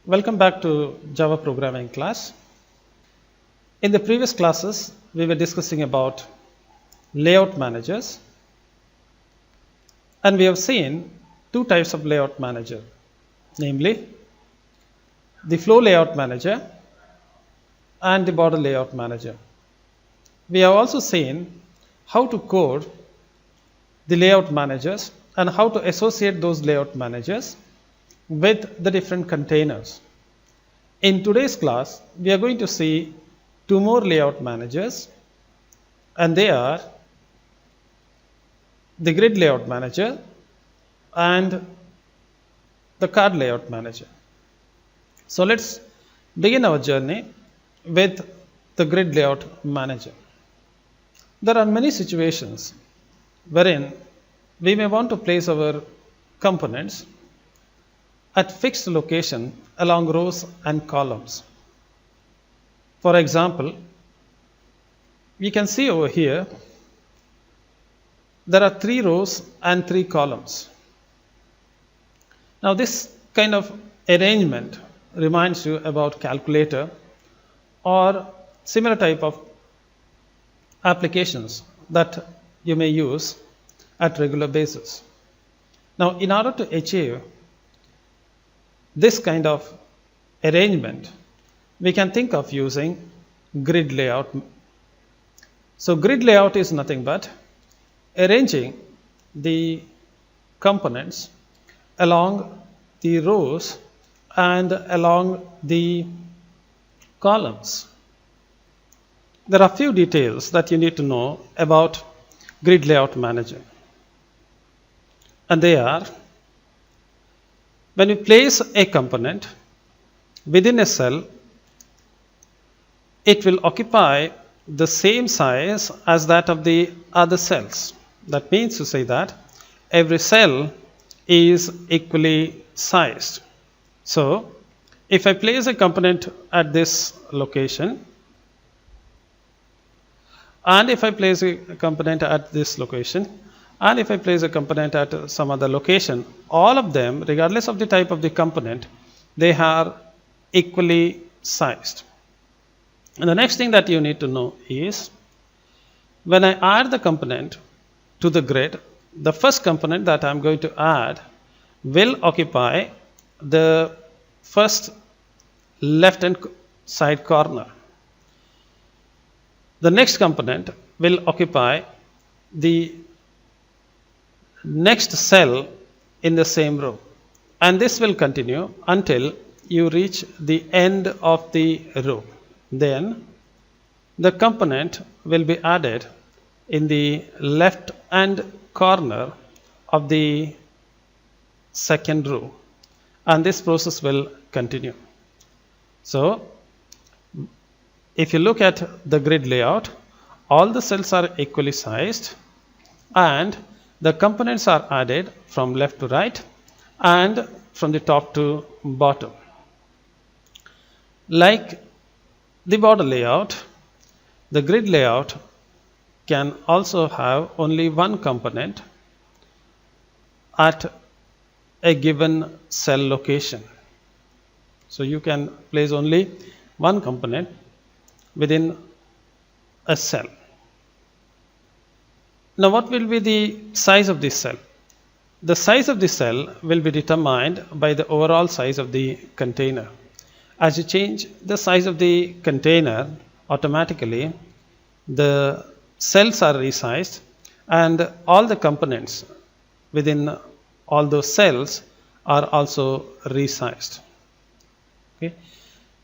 Welcome back to Java programming class. In the previous classes, we were discussing about layout managers, and we have seen two types of layout manager, namely the flow layout manager and the border layout manager. We have also seen how to code the layout managers and how to associate those layout managers with the different containers. In today's class, we are going to see two more layout managers, and they are the grid layout manager and the card layout manager. So let's begin our journey with the grid layout manager. There are many situations wherein we may want to place our components at fixed location along rows and columns. For example, we can see over here there are 3 rows and 3 columns. Now this kind of arrangement reminds you about calculator or similar type of applications that you may use at regular basis. Now in order to achieve this kind of arrangement, we can think of using grid layout. So grid layout is nothing but arranging the components along the rows and along the columns. There are few details that you need to know about grid layout manager, and they are: when you place a component within a cell, it will occupy the same size as that of the other cells. That means to say that every cell is equally sized. So, if I place a component at this location, and if I place a component at this location, and if I place a component at some other location, all of them, regardless of the type of the component, they are equally sized. And the next thing that you need to know is, when I add the component to the grid, the first component that I am going to add will occupy the first left hand side corner. The next component will occupy the next cell in the same row, and this will continue until you reach the end of the row. Then the component will be added in the left hand corner of the second row, and this process will continue. So if you look at the grid layout, all the cells are equally sized and the components are added from left to right and from the top to bottom. Like the border layout, the grid layout can also have only one component at a given cell location. So you can place only one component within a cell. Now what will be the size of this cell? The size of the cell will be determined by the overall size of the container. As you change the size of the container, automatically the cells are resized and all the components within all those cells are also resized. Okay.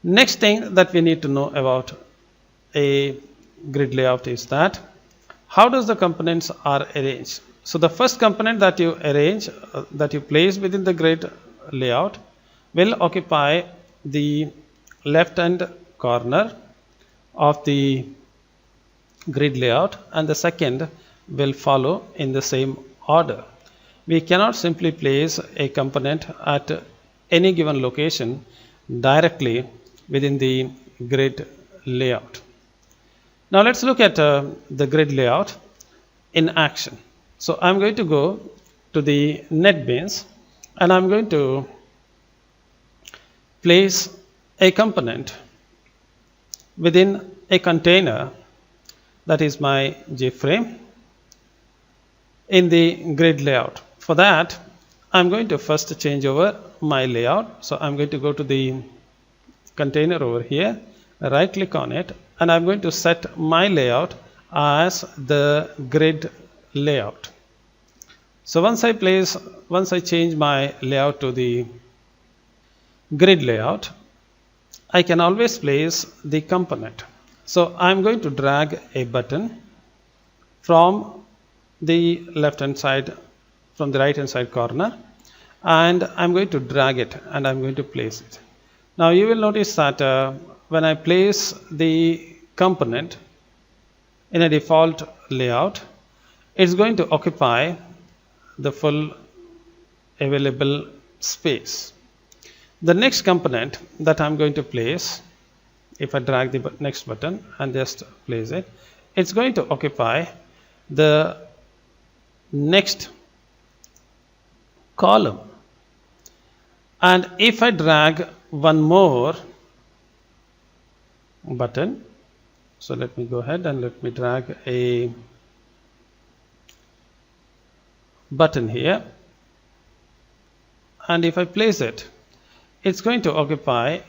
Next thing that we need to know about a grid layout is that how does the components are arranged. So the first component that you arrange, that you place within the grid layout, will occupy the left hand corner of the grid layout, and the second will follow in the same order. We cannot simply place a component at any given location directly within the grid layout. Now let's look at the grid layout in action. So I'm going to go to the NetBeans and I'm going to place a component within a container, that is my JFrame, in the grid layout. For that, I'm going to first change over my layout. So I'm going to go to the container over here, right click on it, and I'm going to set my layout as the grid layout. So once I change my layout to the grid layout, I can always place the component. So I'm going to drag a button from the left hand side, from the right hand side corner, and I'm going to drag it and I'm going to place it. Now you will notice that when I place the component in a default layout, it's going to occupy the full available space. The next component that I'm going to place, if I drag the next button and just place it, it's going to occupy the next column. And if I drag one more button, so let me go ahead and let me drag a button here, and if I place it, it's going to occupy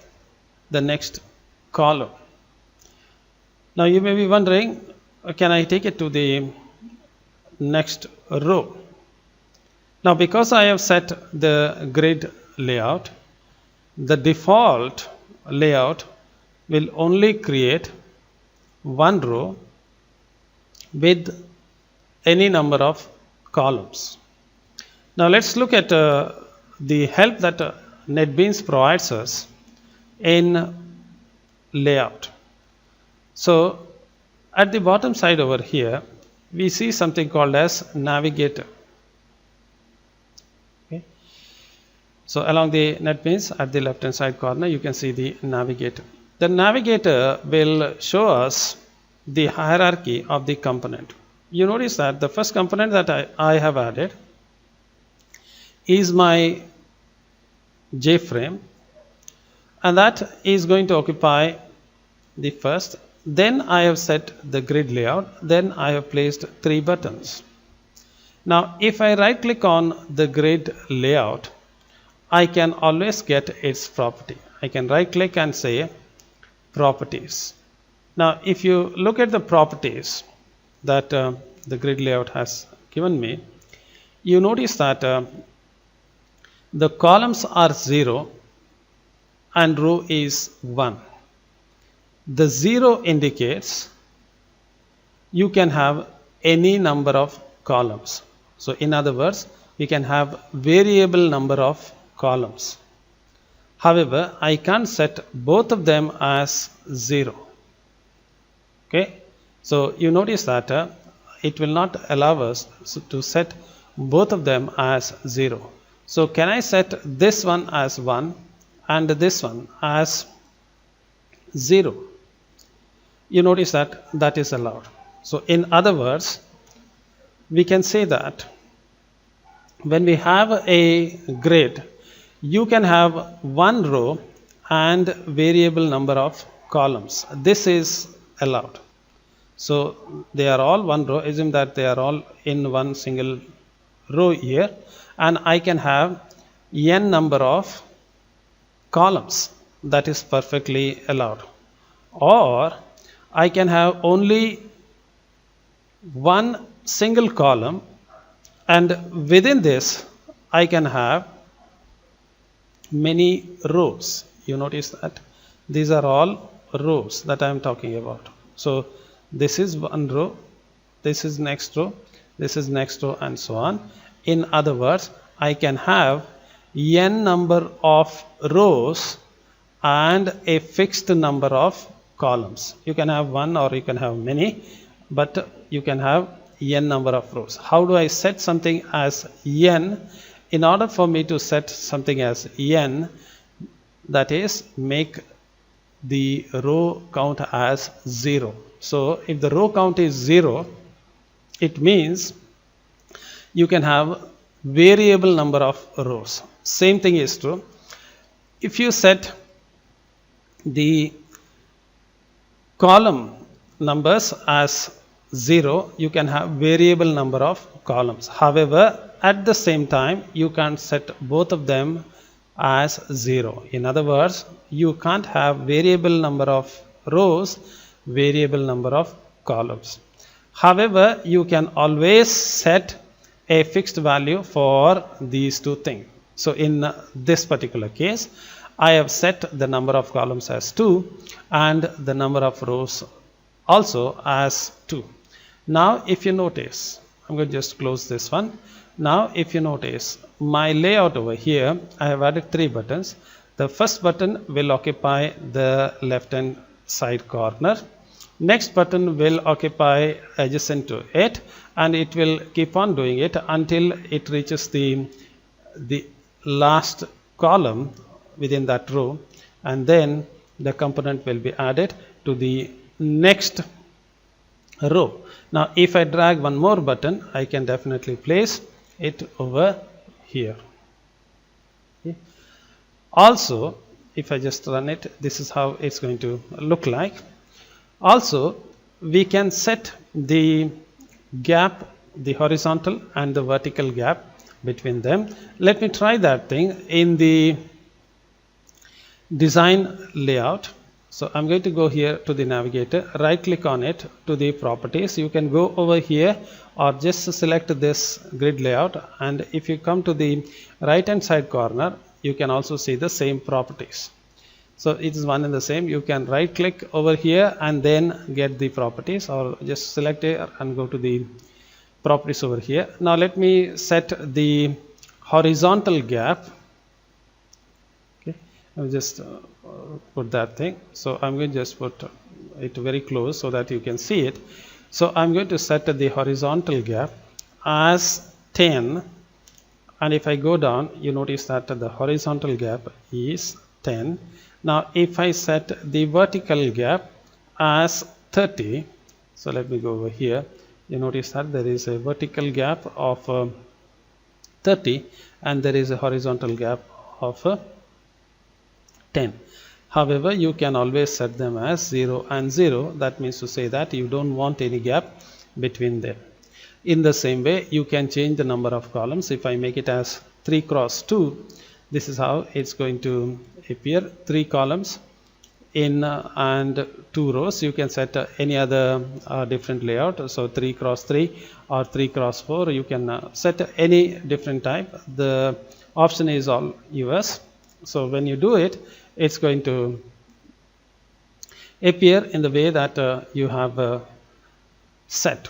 the next column. Now you may be wondering, can I take it to the next row? Now because I have set the grid layout, the default layout will only create one row with any number of columns. Now let's look at the help that NetBeans provides us in layout. So at the bottom side over here, we see something called as navigator. Okay. So along the NetBeans at the left hand side corner, you can see the navigator. The navigator will show us the hierarchy of the component. You notice that the first component that I have added is my JFrame, and that is going to occupy the first. Then I have set the grid layout, then I have placed 3 buttons. Now if I right click on the grid layout, I can always get its property. I can right click and say properties. Now if you look at the properties that the grid layout has given me, you notice that the columns are 0 and row is 1. The 0 indicates you can have any number of columns. So in other words, we can have variable number of columns. However, I can't set both of them as 0. Okay, so you notice that it will not allow us to set both of them as 0. So can I set this one as 1 and this one as 0? You notice that that is allowed. So in other words, we can say that when we have a grid, you can have one row and variable number of columns. This is allowed. So they are all one row. Assume that they are all in one single row here, and I can have n number of columns. That is perfectly allowed. Or I can have only one single column, and within this I can have many rows. You notice that these are all rows that I am talking about. So this is one row, this is next row, this is next row, and so on. In other words, I can have n number of rows and a fixed number of columns. You can have one or you can have many, but you can have n number of rows. How do I set something as n? In order for me to set something as n, that is, make the row count as 0. So if the row count is 0, it means you can have variable number of rows. Same thing is true if you set the column numbers as 0, you can have variable number of columns. However, at the same time, you can set both of them as 0. In other words, you can't have variable number of rows, variable number of columns. However, you can always set a fixed value for these two things. So in this particular case, I have set the number of columns as 2 and the number of rows also as 2. Now if you notice, I'm going to just close this one. Now if you notice my layout over here, I have added 3 buttons. The first button will occupy the left hand side corner. Next button will occupy adjacent to it, and it will keep on doing it until it reaches the last column within that row, and then the component will be added to the next row. Now if I drag one more button, I can definitely place it over here. Okay. Also, if I just run it, this is how it's going to look like. Also, we can set the gap, the horizontal and the vertical gap between them. Let me try that thing in the design layout. So I'm going to go here to the navigator, right click on it, to the properties. You can go over here or just select this grid layout, and if you come to the right hand side corner, you can also see the same properties. So it is one and the same. You can right click over here and then get the properties, or just select it and go to the properties over here. Now let me set the horizontal gap. Okay, I'll just put that thing. So I'm going to just put it very close so that you can see it. So I'm going to set the horizontal gap as 10, and if I go down, you notice that the horizontal gap is 10. Now if I set the vertical gap as 30, so let me go over here, you notice that there is a vertical gap of 30 and there is a horizontal gap of 10. However, you can always set them as 0 and 0. That means to say that you don't want any gap between them. In the same way, you can change the number of columns. If I make it as 3 cross 2, this is how it's going to appear. 3 columns in and 2 rows. You can set any other different layout. So 3 cross 3 or 3 cross 4. You can set any different type. The option is all yours. So when you do it, it's going to appear in the way that you have set.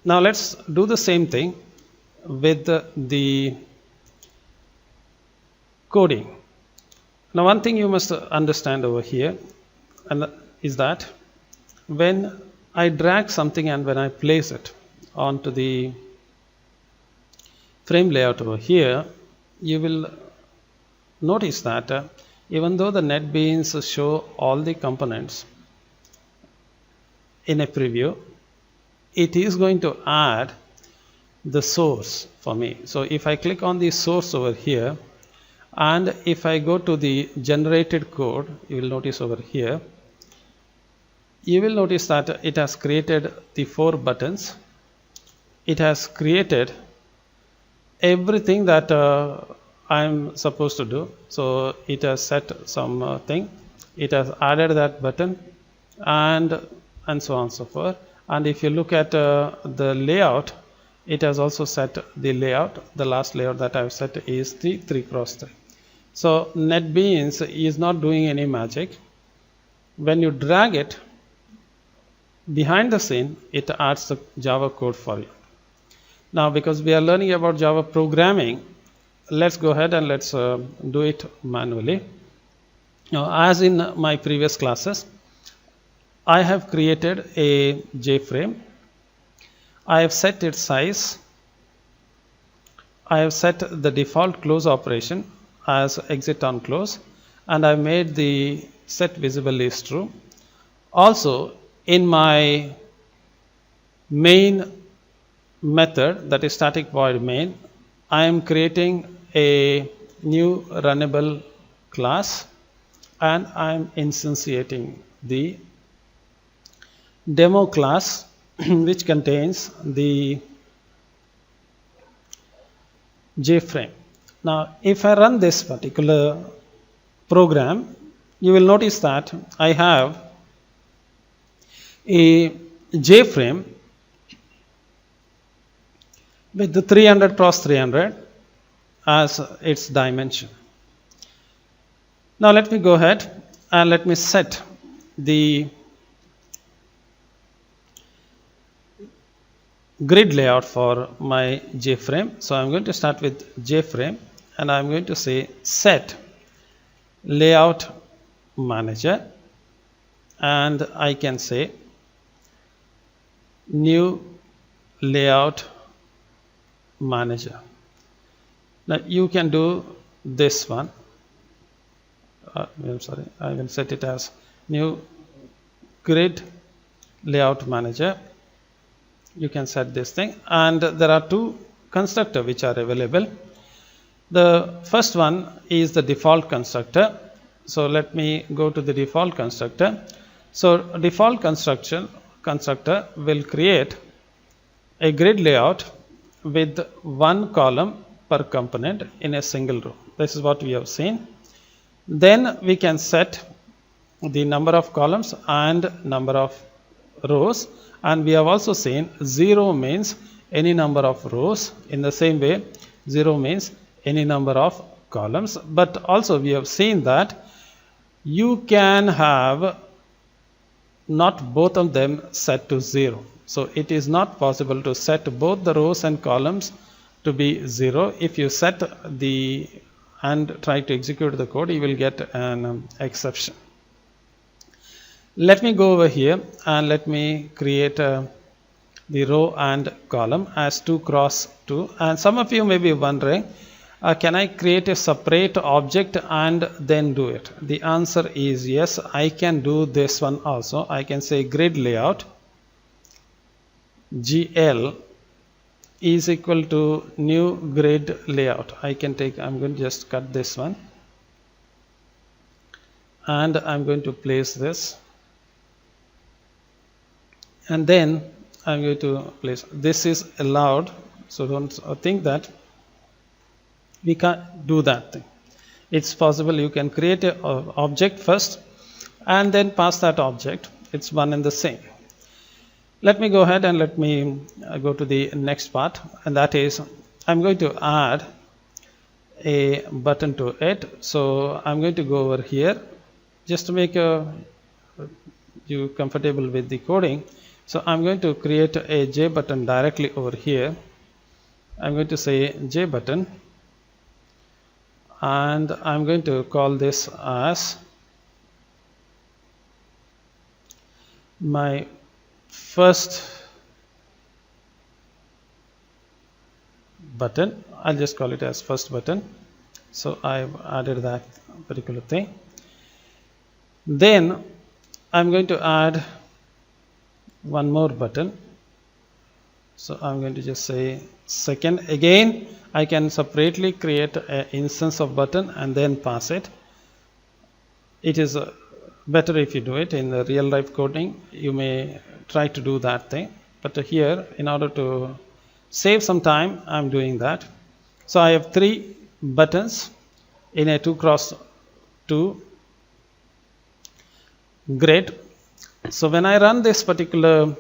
Now let's do the same thing with the coding. Now one thing you must understand over here and is that when I drag something and when I place it onto the frame layout over here, you will notice that even though the NetBeans show all the components in a preview, it is going to add the source for me. So if I click on the source over here, and if I go to the generated code, you will notice over here, you will notice that it has created the 4 buttons. It has created everything that I'm supposed to do. So it has set some thing, it has added that button, and so on and so forth. And if you look at the layout, it has also set the layout. The last layout that I've set is the 3 cross 3. So NetBeans is not doing any magic. When you drag it behind the scene, it adds the Java code for you. Now because we are learning about Java programming, let's go ahead and let's do it manually. Now as in my previous classes, I have created a JFrame. I have set its size. I have set the default close operation as exit on close, and I made the set visible is true. Also in my main method, that is static void main, I am creating a new runnable class. and I'm instantiating the demo class which contains the JFrame. Now if I run this particular program, you will notice that I have a JFrame with the 300 cross 300 as its dimension. Now let me go ahead and let me set the grid layout for my JFrame. So I'm going to start with JFrame and I'm going to say set layout manager, and I can say new layout manager. Now you can do this one. I'm sorry, I will set it as new grid layout manager. You can set this thing, and there are two constructors which are available. The first one is the default constructor. So let me go to the default constructor. So default constructor will create a grid layout with one column per component in a single row. This is what we have seen. Then we can set the number of columns and number of rows, and we have also seen 0 means any number of rows. In the same way, 0 means any number of columns. But also we have seen that you can have not both of them set to 0. So it is not possible to set both the rows and columns to be 0. If you set the and try to execute the code, you will get an exception. Let me go over here and let me create the row and column as 2 cross 2. And some of you may be wondering, can I create a separate object and then do it? The answer is yes, I can do this one also. I can say grid layout GL is equal to new grid layout. I'm going to just cut this one and I'm going to place this, and then I'm going to place this is allowed. So don't think that we can't do that thing. It's possible. You can create an object first and then pass that object. It's one and the same. Let me go ahead and let me go to the next part, and that is I'm going to add a button to it. So I'm going to go over here just to make you comfortable with the coding. So I'm going to create a J button directly over here. I'm going to say J button, and I'm going to call this as my first button. I'll just call it as first button. So I've added that particular thing. Then I'm going to add one more button. So I'm going to just say second. Again, I can separately create an instance of button and then pass it. It is better if you do it in the real life coding. You may try to do that thing, but here, in order to save some time, I'm doing that. So I have 3 buttons in a 2 cross 2 grid. So when I run this particular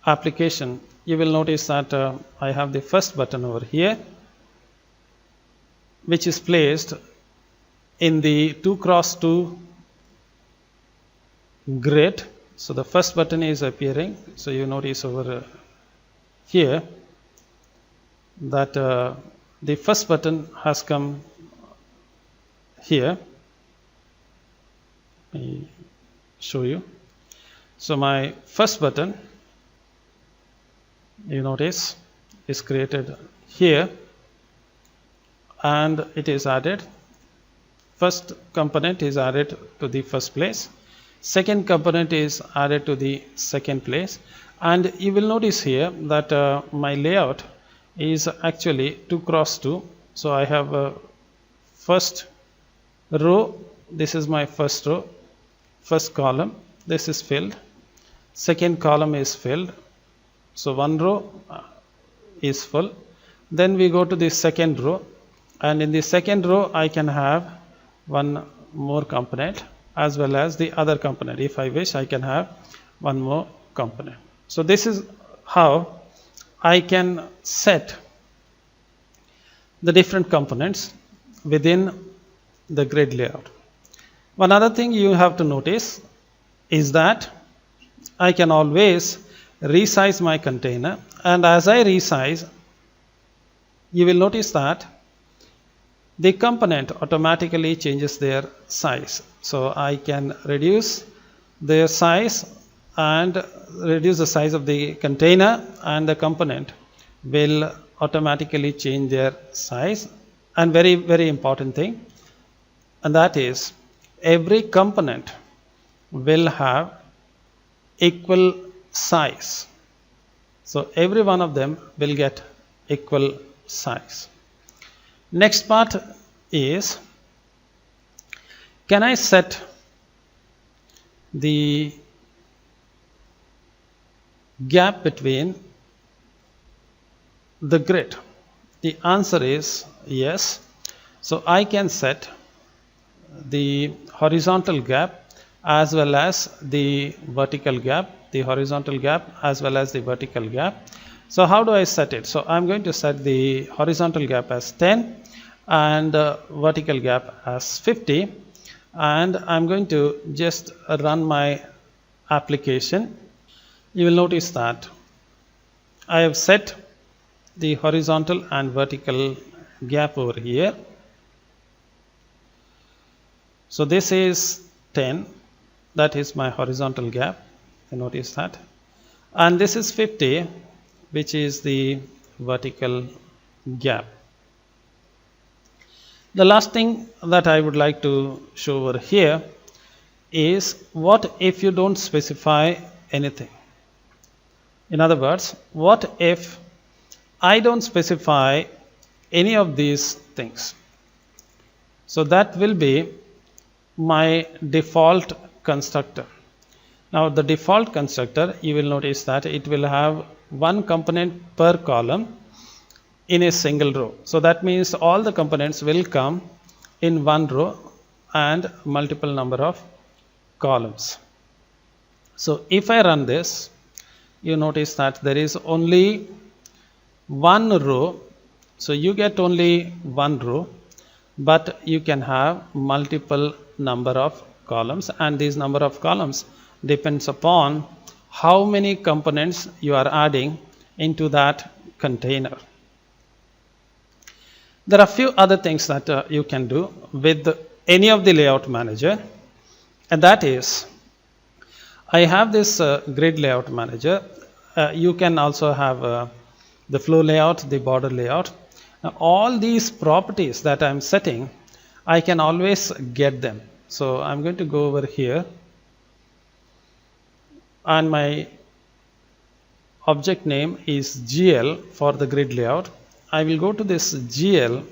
application, you will notice that I have the first button over here, which is placed in the 2 cross 2 grid. So the first button is appearing. So you notice over here that the first button has come here. Let me show you. So my first button, you notice, is created here and it is added. First component is added to the first place. Second component is added to the second place, and you will notice here that my layout is actually 2 cross 2. So I have a first row this is my first row, first column, this is filled, second column is filled, so one row is full. Then we go to the second row, and in the second row I can have one more component as well as the other component. If I wish, I can have one more component. So this is how I can set the different components within the grid layout. One other thing you have to notice is that I can always resize my container, and as I resize, you will notice that the component automatically changes their size. So I can reduce their size and reduce the size of the container, and the component will automatically change their size. And very important thing, and that is every component will have equal size. So every one of them will get equal size. Next part is, can I set the gap between the grid? The answer is yes. So I can set the horizontal gap as well as the vertical gap, the horizontal gap as well as the vertical gap. So how do I set it? So I'm going to set the horizontal gap as 10 and vertical gap as 50, and I'm going to just run my application. You will notice that I have set the horizontal and vertical gap over here. So this is 10, that is my horizontal gap, you notice that, and this is 50, which is the vertical gap. The last thing that I would like to show over here is, what if you don't specify anything? In other words, what if I don't specify any of these things? So that will be my default constructor. Now the default constructor, you will notice that it will have one component per column in a single row. So that means all the components will come in one row and multiple number of columns. So if I run this, you notice that there is only one row. So you get only one row, but you can have multiple number of columns, and these number of columns depends upon how many components you are adding into that container. There are a few other things that you can do with any of the layout manager, and that is, I have this grid layout manager. You can also have the flow layout, the border layout. Now, all these properties that I am setting, I can always get them. So I'm going to go over here, and my object name is GL for the grid layout. I will go to this GL,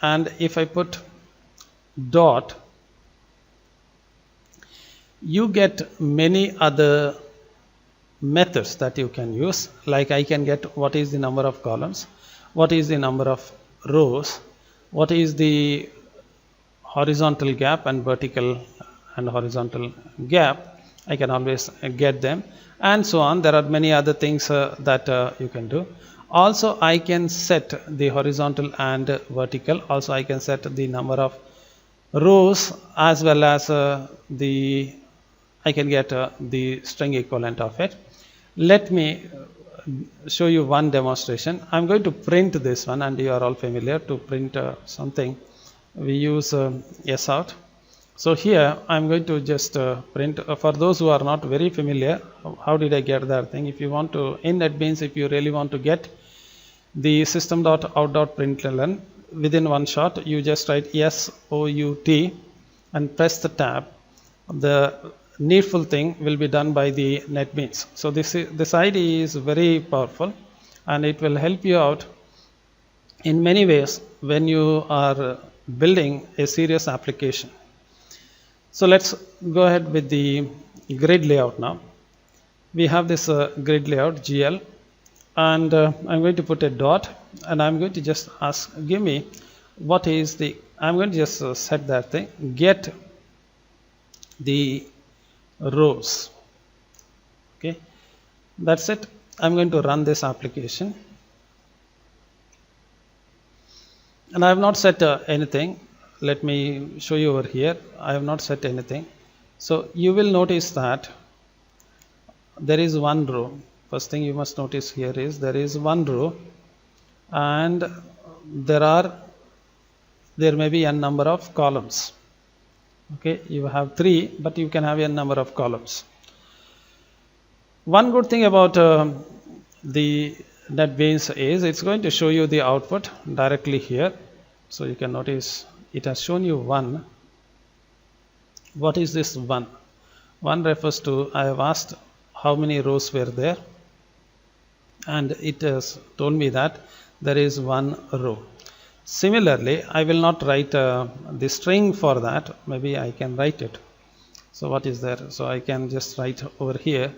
and if I put dot, you get many other methods that you can use. Like I can get what is the number of columns, what is the number of rows, what is the horizontal gap and vertical and horizontal gap. I can always get them, and so on. There are many other things that you can do. Also I can set the horizontal and vertical. Also I can set the number of rows as well as I can get the string equivalent of it. Let me show you one demonstration. I'm going to print this one, and you are all familiar to print something. We use sout. So here I'm going to just print. For those who are not very familiar, how did I get that thing? If you want to, in NetBeans, if you really want to get the system.out.println within one shot, you just write SOUT and press the tab. The needful thing will be done by the NetBeans. So this IDE is very powerful, and it will help you out in many ways when you are building a serious application. So let's go ahead with the grid layout now. We have this grid layout GL, and I'm going to put a dot, and I'm going to just ask, give me what is the, I'm going to just set that thing, get the rows. Okay, that's it. I'm going to run this application, and I have not set anything. Let me show you over here. I have not set anything. So you will notice that there is one row. First thing you must notice here is there is one row, and there may be n number of columns. Okay, you have 3, but you can have n number of columns. One good thing about the NetBeans is it's going to show you the output directly here. So you can notice it has shown you 1. What is this 1? 1 refers to, I have asked how many rows were there, and it has told me that there is 1 row. Similarly, I will not write the string for that. Maybe I can write it. So what is there? So I can just write over here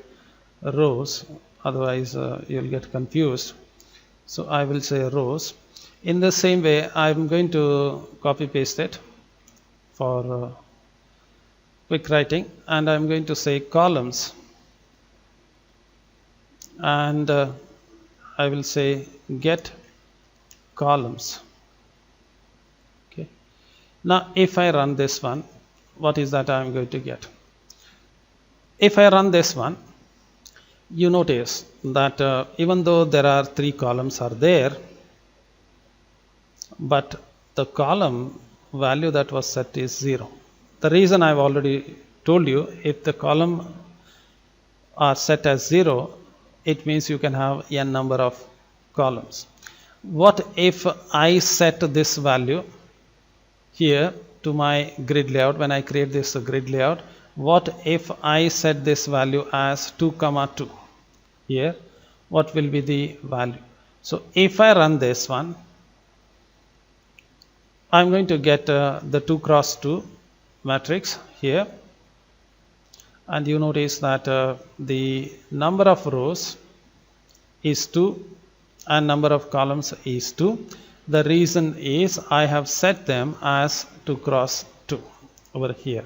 rows, otherwise you'll get confused. So I will say rows. In the same way, I'm going to copy paste it for quick writing, and I'm going to say columns, and I will say get columns. Okay. Now if I run this one, what is that I'm going to get? If I run this one, you notice that even though there are 3 columns are there, but the column value that was set is 0. The reason I've already told you, if the column are set as 0, it means you can have n number of columns. What if I set this value here to my grid layout? When I create this grid layout, what if I set this value as 2, 2 here? What will be the value? So if I run this one, I'm going to get the 2 cross 2 matrix here, and you notice that the number of rows is 2 and number of columns is 2. The reason is I have set them as 2 cross 2 over here.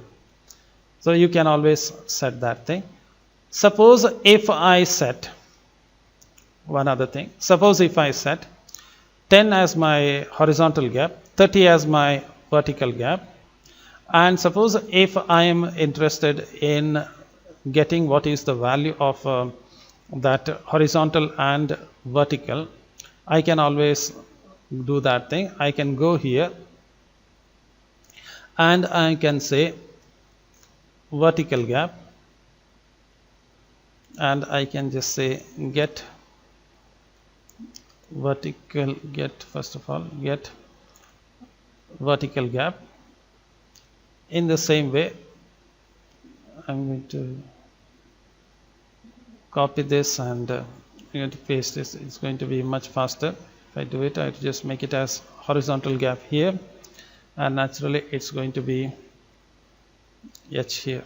So you can always set that thing. Suppose if I set one other thing, suppose if I set 10 as my horizontal gap, 30 as my vertical gap, and suppose if I am interested in getting what is the value of that horizontal and vertical, I can always do that thing. I can go here and I can say vertical gap, and I can just say get vertical, first of all get vertical gap. In the same way, I'm going to copy this and I'm going to paste this. It's going to be much faster. If I do it, I just make it as horizontal gap here, and naturally it's going to be H here.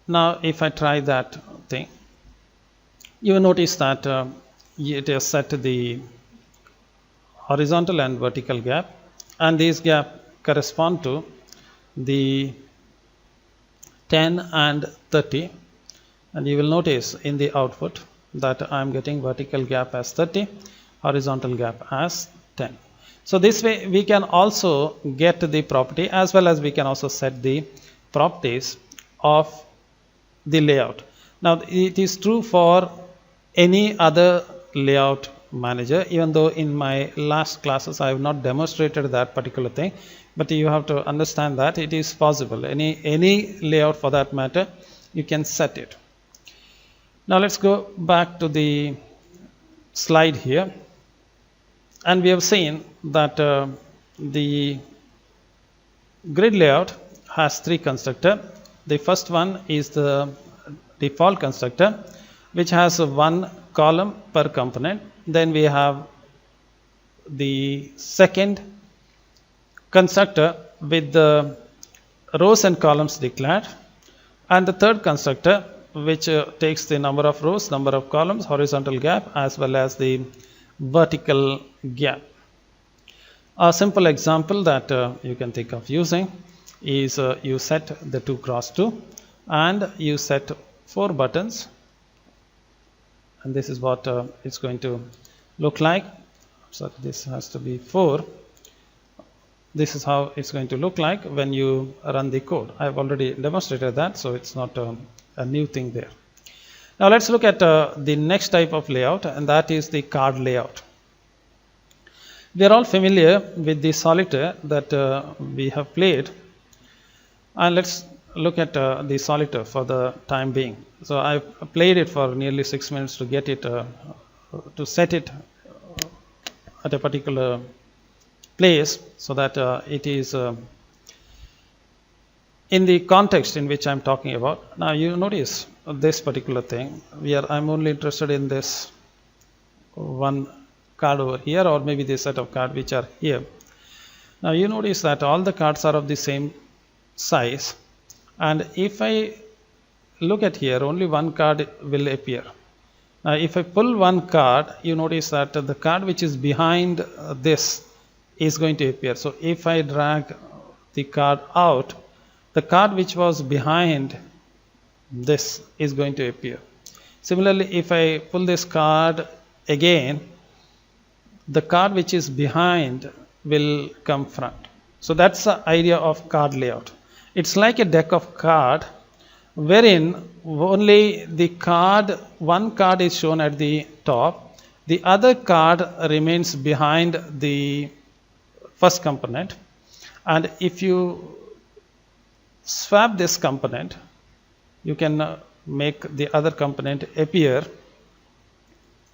Now if I try that thing, you will notice that it has set the horizontal and vertical gap, and these gap correspond to the 10 and 30, and you will notice in the output that I am getting vertical gap as 30, horizontal gap as 10. So this way we can also get the property, as well as we can also set the properties of the layout. Now it is true for any other layout manager, even though in my last classes I have not demonstrated that particular thing, but you have to understand that it is possible. Any layout for that matter, you can set it. Now let's go back to the slide here, and we have seen that the grid layout has 3 constructors. The first one is the default constructor, which has 1 column per component. Then we have the second constructor with the rows and columns declared, and the third constructor which takes the number of rows, number of columns, horizontal gap as well as the vertical gap. A simple example that you can think of using is you set the 2 cross 2 and you set 4 buttons, and this is what it's going to look like. So this has to be 4. This is how it's going to look like when you run the code. I've already demonstrated that, so it's not a new thing there. Now let's look at the next type of layout, and that is the card layout. We are all familiar with the solitaire that we have played, and let's look at the solitaire for the time being. So I've played it for nearly 6 minutes to get it to set it at a particular place so that it is in the context in which I'm talking about. Now you notice this particular thing. I'm only interested in this one card over here, or maybe this set of cards which are here. Now you notice that all the cards are of the same size, and if I look at here, only one card will appear. Now if I pull one card, you notice that the card which is behind this is going to appear. So if I drag the card out, the card which was behind this is going to appear. Similarly, if I pull this card again, the card which is behind will come front. So that's the idea of card layout. It's like a deck of cards wherein only the one card is shown at the top, the other card remains behind the first component, and if you swap this component, you can make the other component appear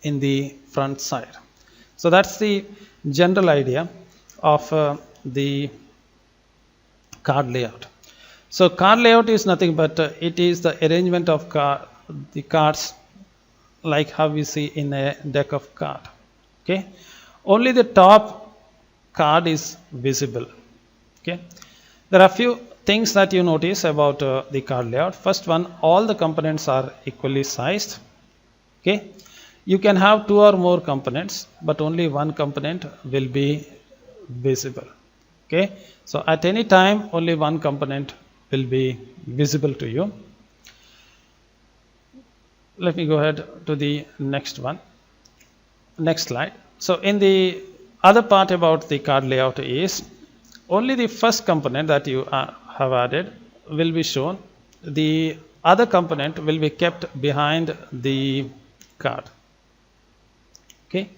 in the front side. So that's the general idea of the card layout. So card layout is nothing but it is the arrangement of the cards like how we see in a deck of cards. Okay, only the top card is visible. Okay, there are a few things that you notice about the card layout. First one, all the components are equally sized. Okay, you can have 2 or more components, but only one component will be visible. Okay, so at any time only one component will be visible to you. Let me go ahead to the next slide. So in the other part about the card layout is only the first component that you have added will be shown. The other component will be kept behind the card. Okay.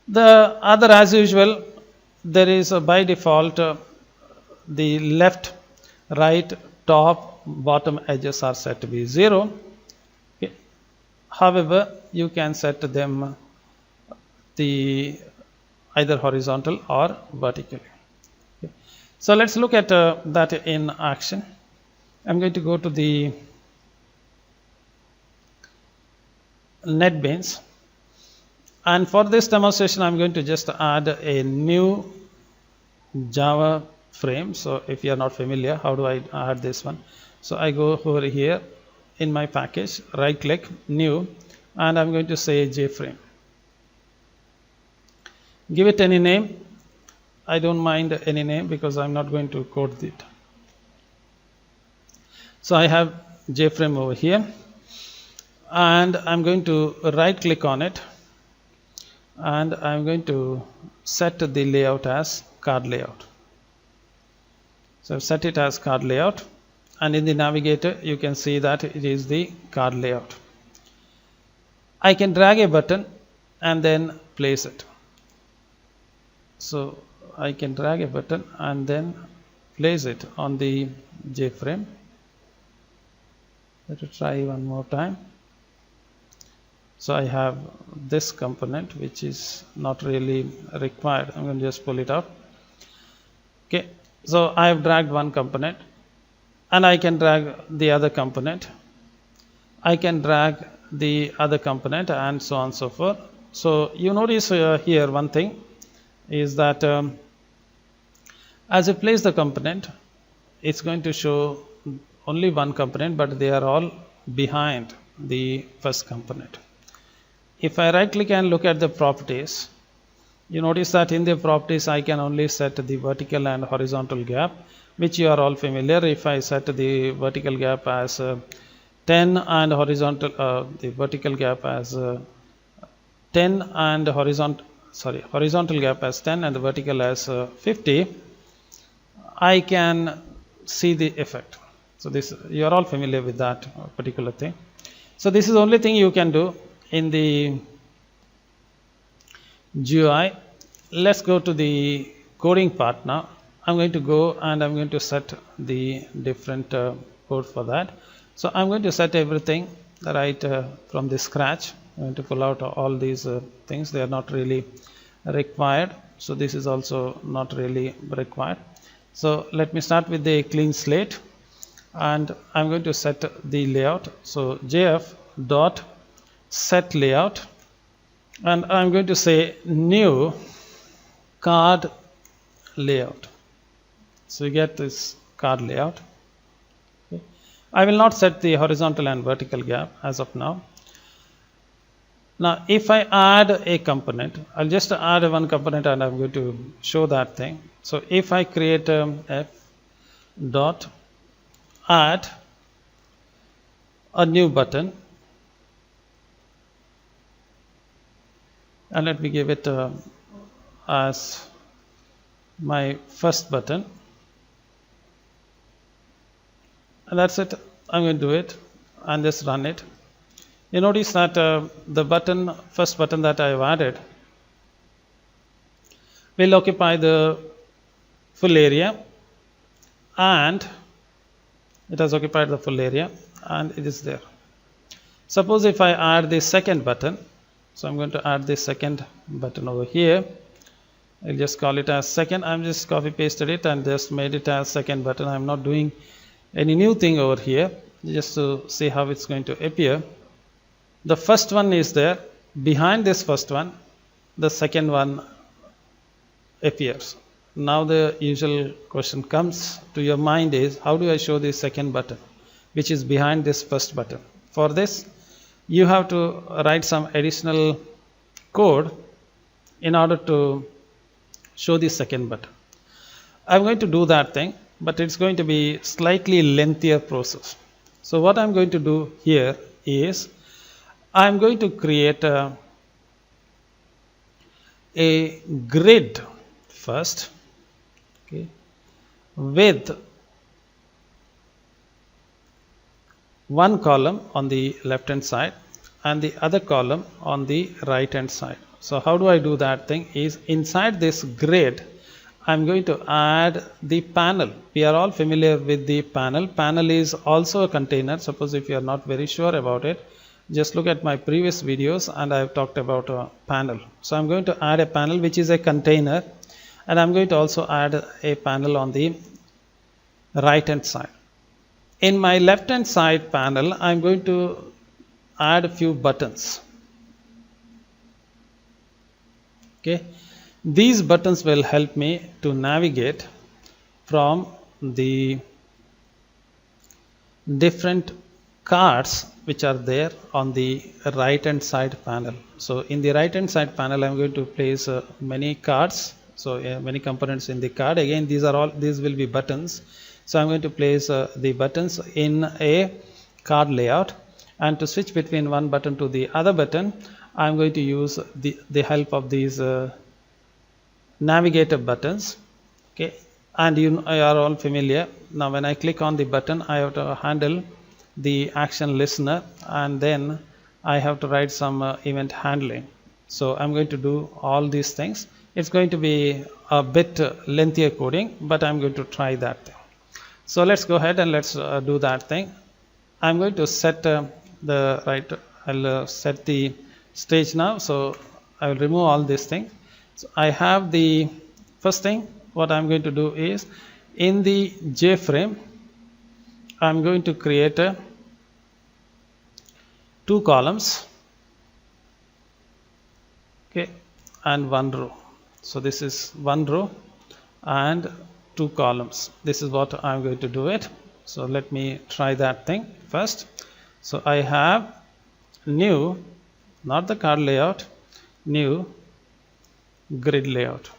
The other, as usual, there is by default the left, right, top, bottom edges are set to be 0. Okay. However, you can set them either horizontal or vertically. Okay. So let's look at that in action. I'm going to go to the NetBeans, and for this demonstration I'm going to just add a new Java frame. So if you are not familiar, how do I add this one? So I go over here in my package, right click, new, and I'm going to say JFrame. Give it any name. I don't mind any name because I'm not going to code it. So I have JFrame over here, and I'm going to right click on it, and I'm going to set the layout as card layout. So I've set it as card layout, and in the navigator you can see that it is the card layout. I can drag a button and then place it. So I can drag a button and then place it on the JFrame. Let us try one more time. So I have this component which is not really required. I'm going to just pull it out. Okay, so I have dragged one component, and I can drag the other component. I can drag the other component, and so on and so forth. So you notice here one thing is that as you place the component, it's going to show only one component, but they are all behind the first component. If I right click and look at the properties, you notice that in the properties I can only set the vertical and horizontal gap, which you are all familiar. If I set the vertical gap as 10 and the vertical gap as 10 and horizontal gap as 10 and the vertical as 50, I can see the effect. So this, you are all familiar with that particular thing. So this is the only thing you can do in the GUI. Let's go to the coding part now. I'm going to go and I'm going to set the different code for that. So I'm going to set everything right from the scratch. I'm going to pull out all these things. They are not really required. So this is also not really required. So let me start with the clean slate, and I'm going to set the layout. So jf dot set layout, and I'm going to say new card layout. So you get this card layout. Okay. I will not set the horizontal and vertical gap as of now. Now if I add a component, I'll just add one component and I'm going to show that thing. So if I create f dot add a new button, and let me give it as my first button, and that's it. I'm going to do it and just run it. You notice that the first button that I have added will occupy the full area, and it has occupied the full area and it is there. Suppose if I add the second button, so I'm going to add the second button over here. I'll just call it as second. I'm just copy pasted it and just made it as second button. I'm not doing any new thing over here, just to see how it's going to appear. The first one is there. Behind this first one, the second one appears. Now the usual question comes to your mind is, how do I show the second button which is behind this first button? For this, you have to write some additional code in order to show the second button. I'm going to do that thing, but it's going to be slightly lengthier process. So what I'm going to do here is I'm going to create a grid first, okay, with one column on the left hand side and the other column on the right hand side. So how do I do that thing is, inside this grid I'm going to add the panel. We are all familiar with the panel. Panel is also a container. Suppose if you are not very sure about it, just look at my previous videos and I have talked about a panel. So I'm going to add a panel which is a container, and I'm going to also add a panel on the right hand side. In my left hand side panel, I'm going to add a few buttons. Okay, these buttons will help me to navigate from the different cards which are there on the right hand side panel. So in the right hand side panel, I'm going to place many cards. So many components in the card. Again, these will be buttons. So I'm going to place the buttons in a card layout, and to switch between one button to the other button, I'm going to use the help of these navigator buttons. Okay, and you are all familiar. Now when I click on the button, I have to handle the action listener, and then I have to write some event handling. So I'm going to do all these things. It's going to be a bit lengthier coding, but I'm going to try that thing. So let's go ahead and let's do that thing. I'm going to set I'll set the stage now. So I will remove all this thing. So I have the first thing. What I'm going to do is, in the JFrame, I'm going to create two columns, okay, and one row. So this is one row and 2 columns. This is what I'm going to do it. So let me try that thing first. So I have new, not the card layout, new grid layout.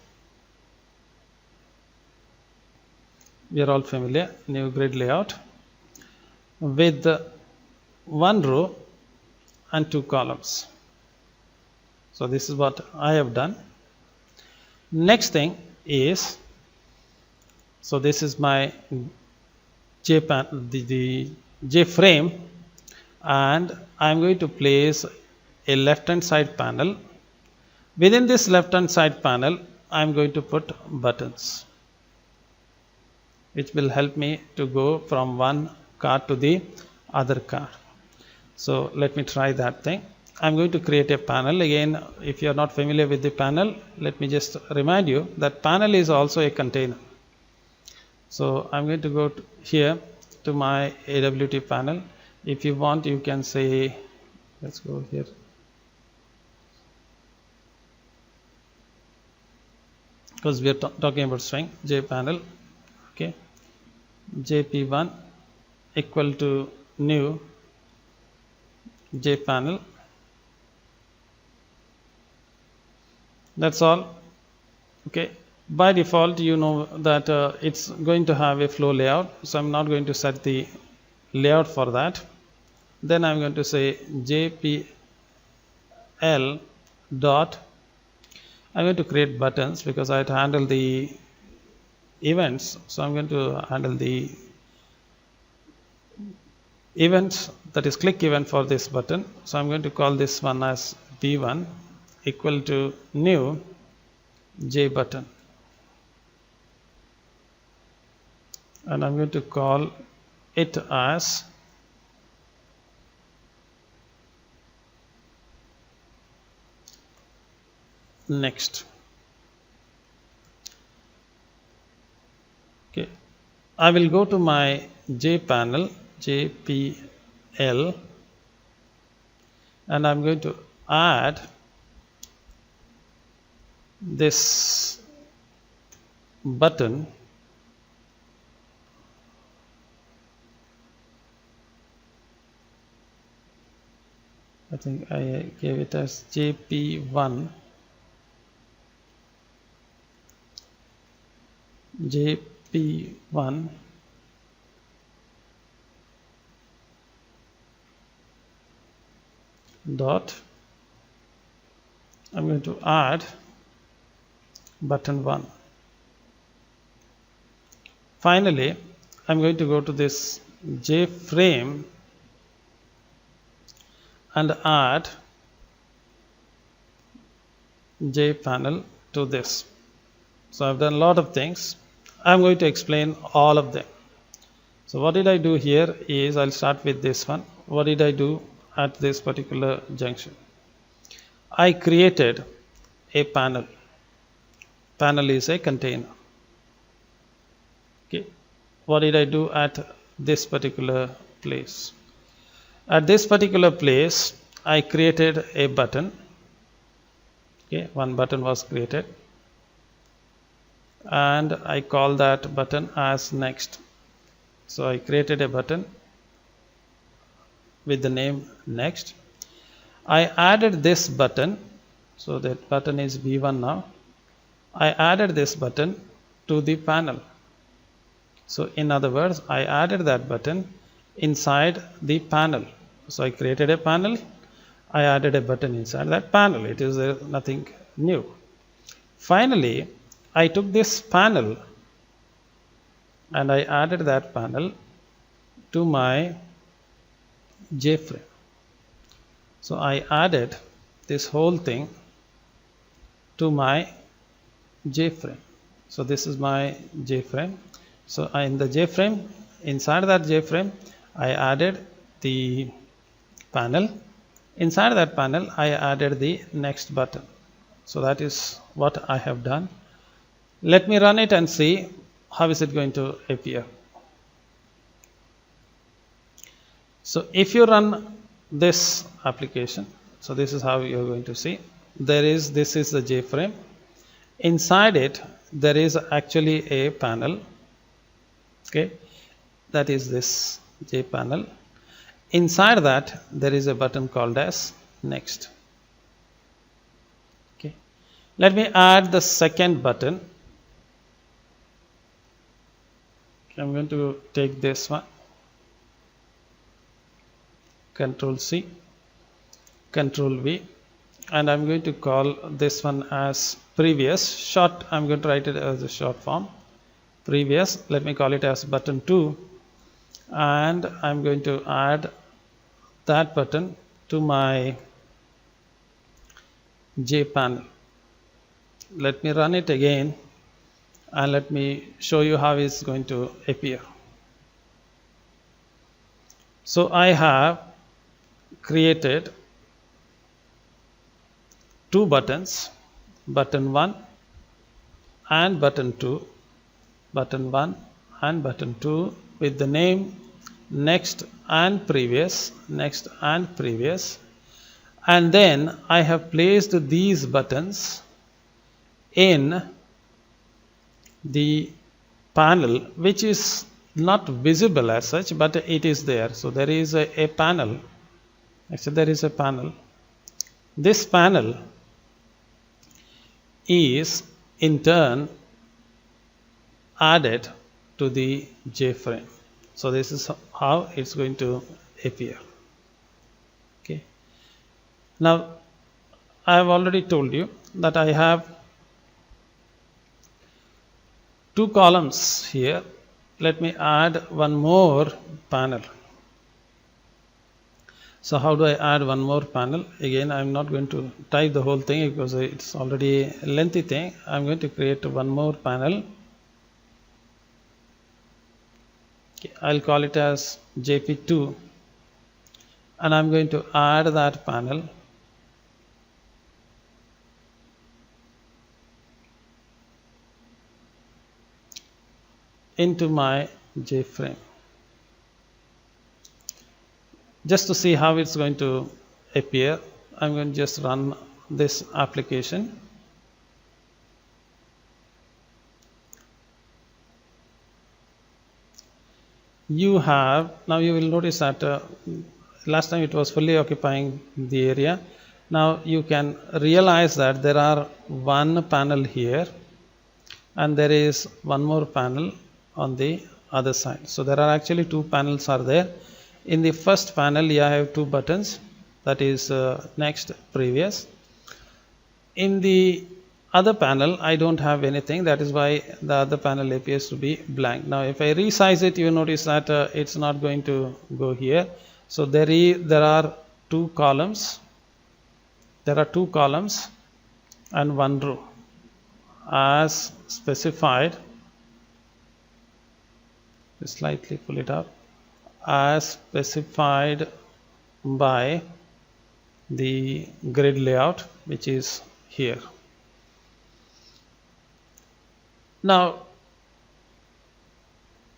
We are all familiar, new grid layout with 1 row and 2 columns. So this is what I have done. Next thing is, so this is my the J frame, and I'm going to place a left hand side panel. Within this left hand side panel, I'm going to put buttons, which will help me to go from one card to the other card. So let me try that thing. I'm going to create a panel. Again, if you are not familiar with the panel, let me just remind you that panel is also a container. So I'm going to go here to my AWT panel. If you want, you can say, let's go here. Because we are talking about string, J panel, okay, JP1 equal to new J panel. That's all. Okay. By default, you know that it's going to have a flow layout, so I'm not going to set the layout for that. Then I'm going to say JPL dot, I'm going to create buttons because I have to handle the events, so I'm going to handle the events, that is click event for this button. So I'm going to call this one as B1 equal to new J button, and I'm going to call it as next. Okay, I will go to my J panel, JPL, and I'm going to add this button I think I gave it as JP1 JP1 dot, I'm going to add button 1. Finally, I'm going to go to this J frame and add J panel to this. So I've done a lot of things. I'm going to explain all of them. So what did I do here is, I'll start with this one. What did I do at this particular junction? I created a panel. Panel is a container. Okay. What did I do at this particular place? At this particular place, I created a button. Okay, one button was created, and I call that button as next. So I created a button with the name next. I added this button, so that button is V1 now. I added this button to the panel. So in other words, I added that button inside the panel. So I created a panel, I added a button inside that panel. It is nothing new. Finally, I took this panel and I added that panel to my J frame. So I added this whole thing to my J frame. So this is my J frame. So in the J frame, inside that J frame, I added the panel. Inside that panel, I added the next button. So that is what I have done. Let me run it and see how is it going to appear. So if you run this application, so this is how you are going to see. This is the J frame, Inside it there is actually a panel, okay, that is this J panel. Inside that there is a button called as next. Okay, let me add the second button. Okay, I'm going to take this one, Control C, Control V, and I'm going to call this one as previous. Short, I'm going to write it as a short form, previous. Let me call it as button 2, and I'm going to add that button to my J panel. Let me run it again and let me show you how it's going to appear. So I have created two buttons, button 1 and button 2, button 1 and button 2 with the name next and previous, next and previous, and then I have placed these buttons in the panel which is not visible as such, but it is there. So there is a panel, actually there is a panel. This panel is in turn added to the J frame. So this is how it's going to appear. Okay. Now I have already told you that I have two columns here. Let me add one more panel. So how do I add one more panel? Again, I'm not going to type the whole thing because it's already a lengthy thing. I'm going to create one more panel. Okay, I'll call it as JP2, and I'm going to add that panel into my J frame. Just to see how it's going to appear, I'm going to just run this application. You have, now you will notice that last time it was fully occupying the area. Now you can realize that there are one panel here and there is one more panel on the other side. So there are actually two panels are there. In the first panel you have two buttons, that is next, previous. In the other panel I don't have anything, that is why the other panel appears to be blank. Now if I resize it, you notice that it's not going to go here. So there are two columns, and one row as specified. Slightly pull it up, as specified by the grid layout which is here. Now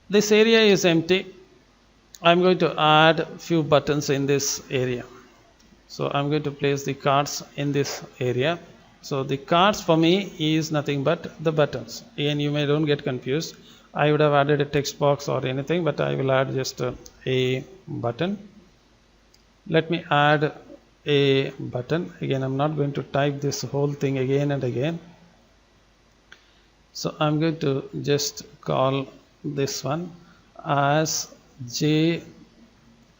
this area is empty. I'm going to add few buttons in this area. So I'm going to place the cards in this area. So the cards for me is nothing but the buttons. Again, you may don't get confused. I would have added a text box or anything, but I will add just a button. Let me add a button. Again, I'm not going to type this whole thing again and again. So I'm going to just call this one as J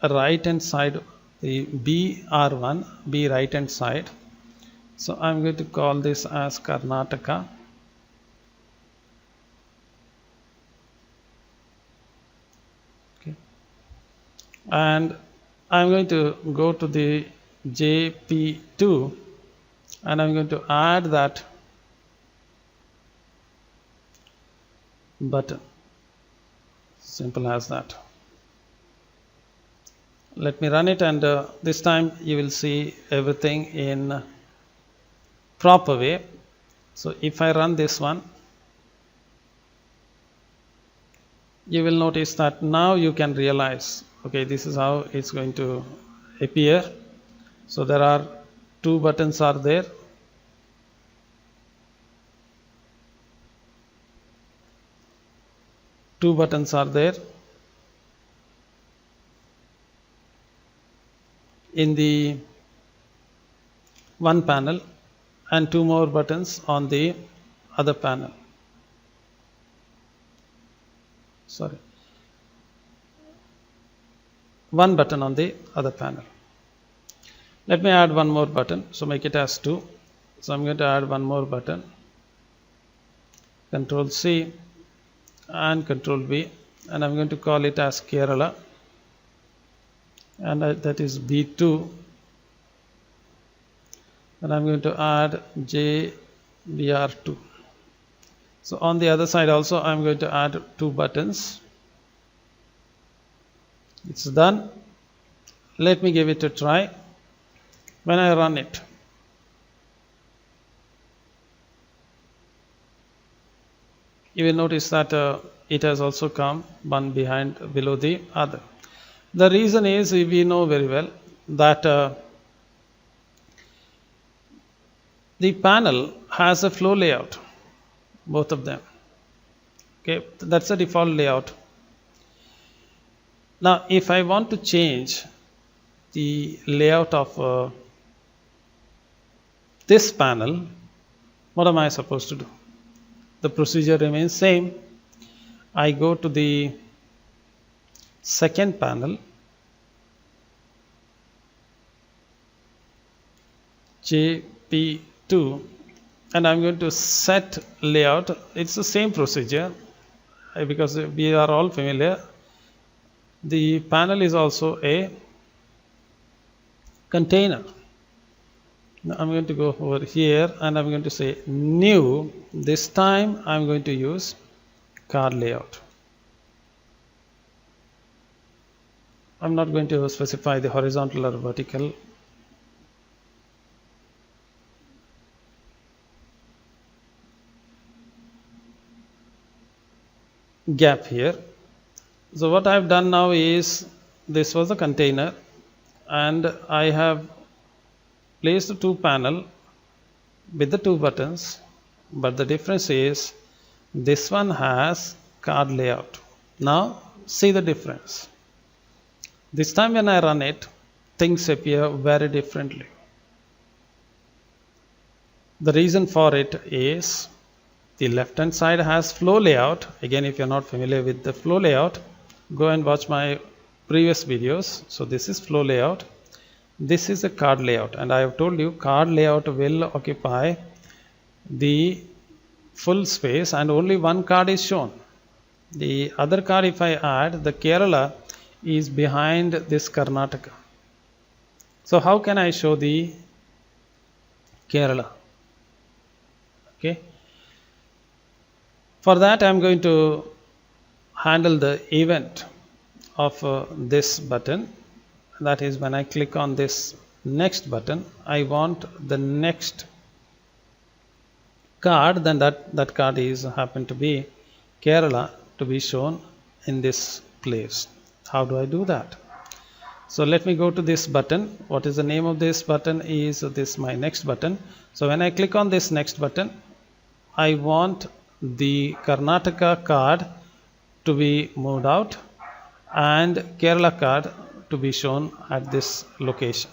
right hand side, the BR1, B right hand side. So I'm going to call this as Karnataka. Okay. And I'm going to go to the JP2 and I'm going to add that button. Simple as that. Let me run it, and this time you will see everything in proper way. So if I run this one, you will notice that now you can realize, okay, this is how it's going to appear. So there are two buttons are there, two buttons are there in the one panel and two more buttons on the other panel. Sorry, one button on the other panel. Let me add one more button, so make it as 2. So I'm going to add one more button, Control C and Control V, and I'm going to call it as Kerala, and that is B2, and I'm going to add JBR2. So on the other side also I'm going to add two buttons. It's done. Let me give it a try. When I run it, you will notice that it has also come one below the other. The reason is, we know very well that the panel has a flow layout, both of them. Okay, that's the default layout. Now if I want to change the layout of this panel, what am I supposed to do? The procedure remains same. I go to the second panel, JP2, and I'm going to set layout. It's the same procedure because we are all familiar. The panel is also a container. Now I'm going to go over here and I'm going to say new. This time I'm going to use card layout. I'm not going to specify the horizontal or vertical. Gap here. So what I've done now is, this was a container and I have placed the two panel with the two buttons, but the difference is this one has card layout. Now see the difference. This time when I run it, things appear very differently. The reason for it is the left hand side has flow layout. Again, if you're not familiar with the flow layout, go and watch my previous videos. So this is flow layout. This is a card layout, and I have told you card layout will occupy the full space and only one card is shown. The other card, if I add, the Kerala is behind this Karnataka. So how can I show the Kerala? Okay. For that I am going to handle the event of this button. That is, when I click on this next button, I want the next card, then that card is happen to be Kerala, to be shown in this place. How do I do that? So let me go to this button. What is the name of this button? Is this my next button. So when I click on this next button, I want the Karnataka card to be moved out and Kerala card to be shown at this location.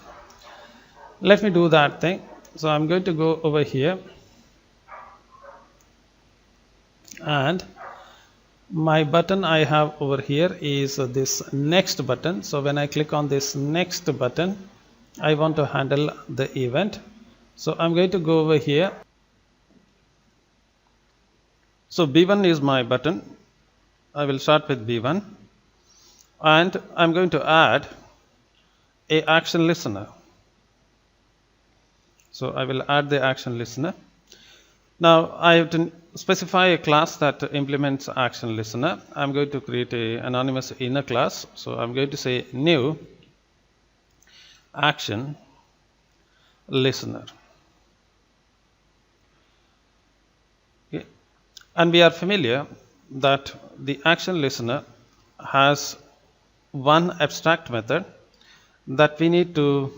Let me do that thing. So I'm going to go over here and my button I have over here is this next button. So when I click on this next button, I want to handle the event. So I'm going to go over here. So B1 is my button. I will start with B1 and I'm going to add a action listener. So I will add the action listener. Now I have to specify a class that implements action listener. I'm going to create an anonymous inner class. So I'm going to say new action listener. Okay. And we are familiar that the action listener has one abstract method that we need to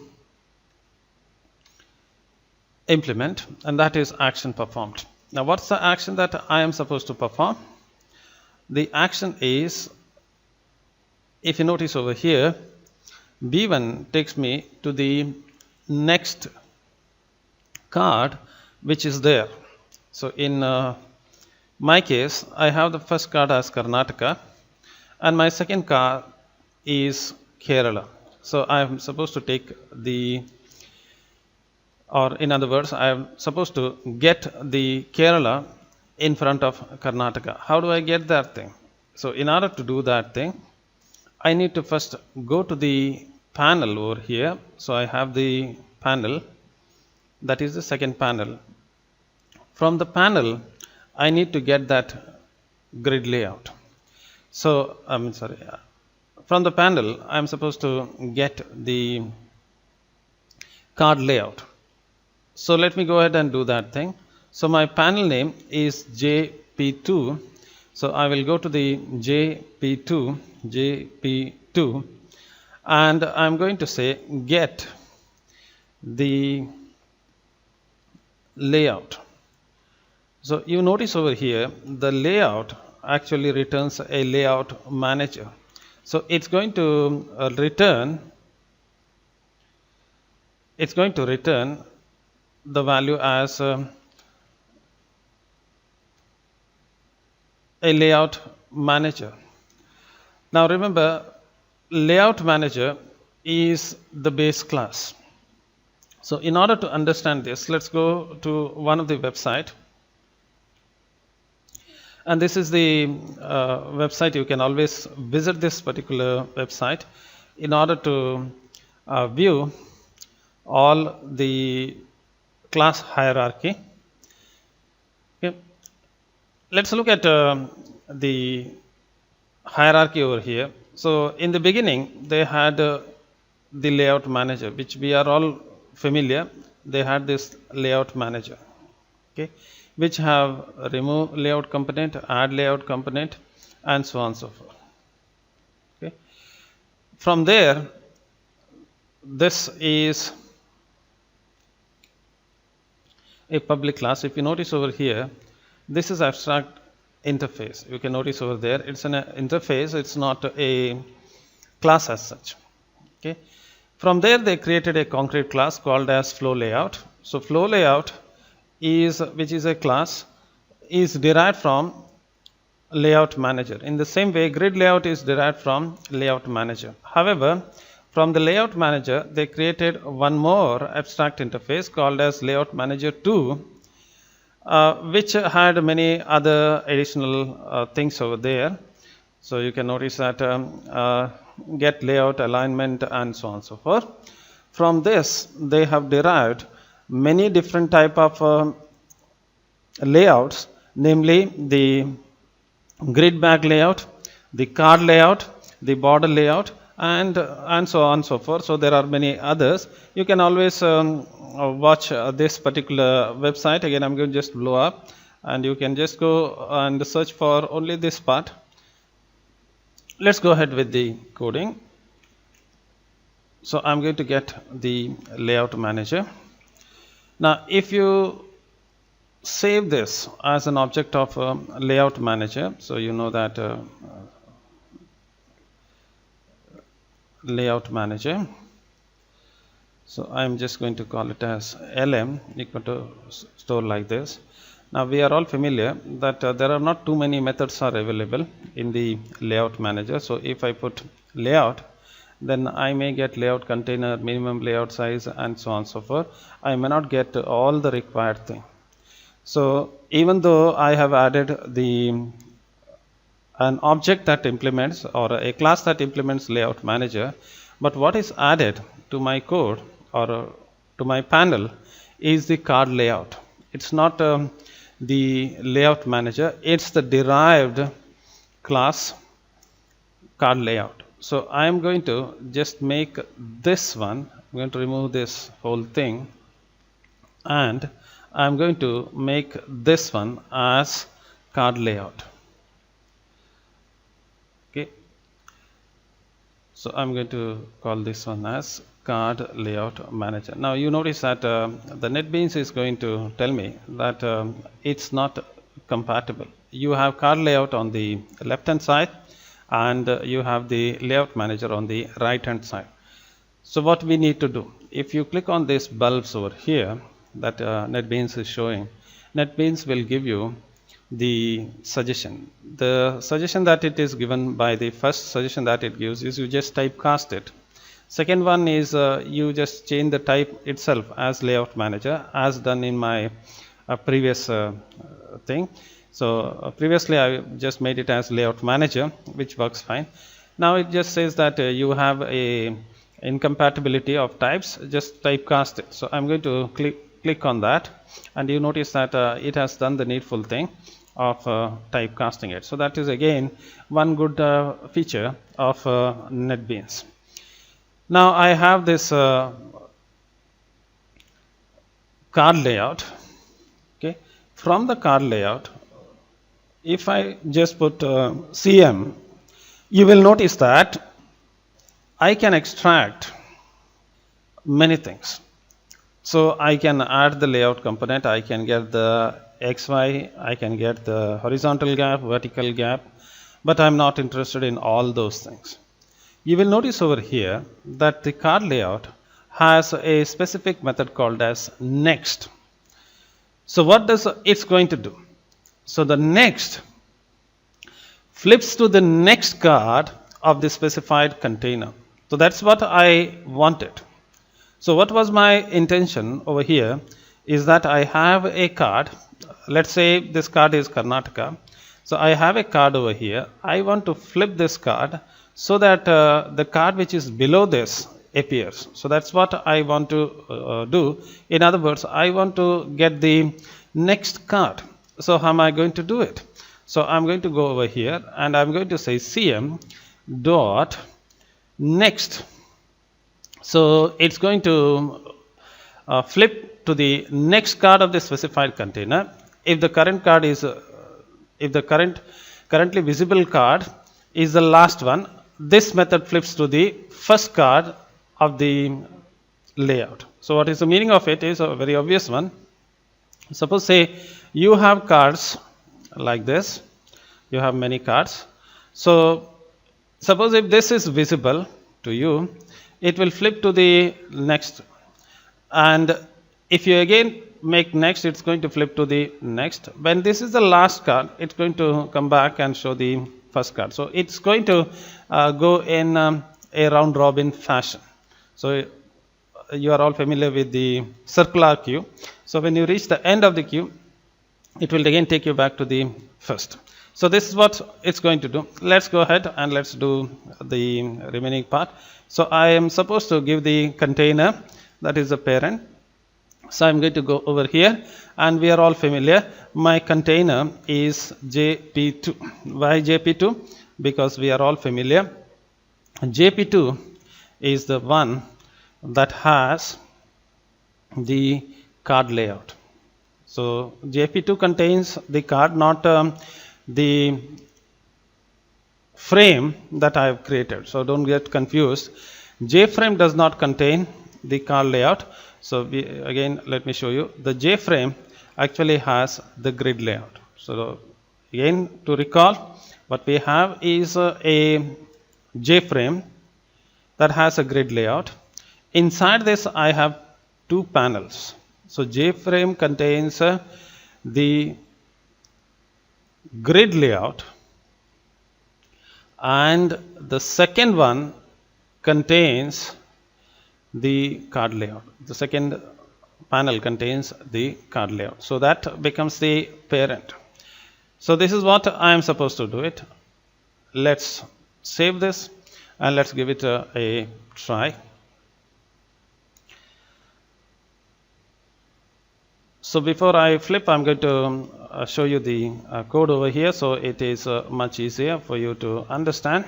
implement, and that is action performed. Now what's the action that I am supposed to perform? the action is, if you notice over here, B1 takes me to the next card which is there. So in my case, I have the first card as Karnataka and my second card is Kerala. So I am supposed to take the, or in other words, I am supposed to get the Kerala in front of Karnataka. How do I get that thing? So in order to do that thing, I need to first go to the panel over here. So I have the panel, that is the second panel. From the panel, I need to get that grid layout. So from the panel, I am supposed to get the card layout. So let me go ahead and do that thing. So my panel name is JP2. So I will go to the JP2, and I'm going to say get the layout. So you notice over here, the layout actually returns a layout manager. So it's going to return the value as a layout manager. Now remember, layout manager is the base class. So in order to understand this, let's go to one of the website. And this is the website. You can always visit this particular website in order to view all the class hierarchy. Okay. Let's look at the hierarchy over here. So in the beginning, they had the layout manager, which we are all familiar. They had this layout manager, okay, which have remove layout component, add layout component, and so on and so forth. Okay. From there, this is a public class. If you notice over here, this is abstract interface. You can notice over there, it's an interface, it's not a class as such. Okay. From there, they created a concrete class called as flow layout. So flow layout is, which is a class, is derived from layout manager. In the same way, grid layout is derived from layout manager. However, from the layout manager, they created one more abstract interface called as layout manager 2, which had many other additional things over there. So you can notice that get layout, alignment, and so on and so forth. From this, they have derived many different type of layouts, namely the grid bag layout, the card layout, the border layout, and so on and so forth. So there are many others. You can always watch this particular website. Again, I'm going to just blow up, and you can just go and search for only this part. Let's go ahead with the coding. So I'm going to get the layout manager. Now, if you save this as an object of layout manager, so you know that layout manager. So I'm just going to call it as LM equal to store like this. Now we are all familiar that there are not too many methods are available in the layout manager. So if I put layout, then I may get layout container, minimum layout size, and so on and so forth. I may not get all the required thing. So even though I have added an object that implements, or a class that implements layout manager, but what is added to my code or to my panel is the card layout. It's not the layout manager, it's the derived class card layout. So I am going to just make this one, I'm going to remove this whole thing, and I'm going to make this one as card layout. Okay. So I'm going to call this one as card layout manager. Now you notice that the NetBeans is going to tell me that it's not compatible. You have card layout on the left hand side, and you have the layout manager on the right hand side. So what we need to do, if you click on these bulbs over here that NetBeans is showing, NetBeans will give you the suggestion. The suggestion that it is given by the first suggestion that it gives is you just typecast it. Second one is you just change the type itself as layout manager, as done in my previous thing. So previously I just made it as layout manager, which works fine. Now it just says that you have a incompatibility of types, just typecast it. So I'm going to click on that, and you notice that it has done the needful thing of typecasting it. So that is again one good feature of NetBeans. Now I have this card layout. Okay, from the card layout, if I just put CM, you will notice that I can extract many things. So I can add the layout component, I can get the XY, I can get the horizontal gap, vertical gap, but I'm not interested in all those things. You will notice over here that the card layout has a specific method called as next. So what does it's going to do? So the next flips to the next card of the specified container. So that's what I wanted. So what was my intention over here is that I have a card. Let's say this card is Karnataka. So I have a card over here. I want to flip this card so that the card which is below this appears. So that's what I want to do. In other words, I want to get the next card. So how am I going to do it? So I'm going to go over here and I'm going to say CM dot next. So it's going to flip to the next card of the specified container. If the current card is if the currently visible card is the last one, this method flips to the first card of the layout. So what is the meaning of it is a very obvious one. Suppose say you have cards like this, you have many cards. So suppose if this is visible to you, it will flip to the next, and if you again make next, it's going to flip to the next. When this is the last card, it's going to come back and show the first card. So it's going to go in a round robin fashion. So you are all familiar with the circular queue. So when you reach the end of the queue, it will again take you back to the first. So this is what it's going to do. Let's go ahead and let's do the remaining part. So I am supposed to give the container, that is the parent. So I'm going to go over here, and we are all familiar. My container is JP2. Why JP2? Because we are all familiar. JP2 is the one that has the card layout. So JP2 contains the card, not the frame that I have created. So don't get confused. JFrame does not contain the card layout. So again, let me show you. The JFrame actually has the grid layout. So again, to recall, what we have is a JFrame that has a grid layout. Inside this, I have two panels. So JFrame contains the grid layout, and the second one contains the card layout. The second panel contains the card layout. So that becomes the parent. So this is what I am supposed to do it. Let's save this and let's give it a try. So before I flip, I'm going to show you the code over here, so it is much easier for you to understand.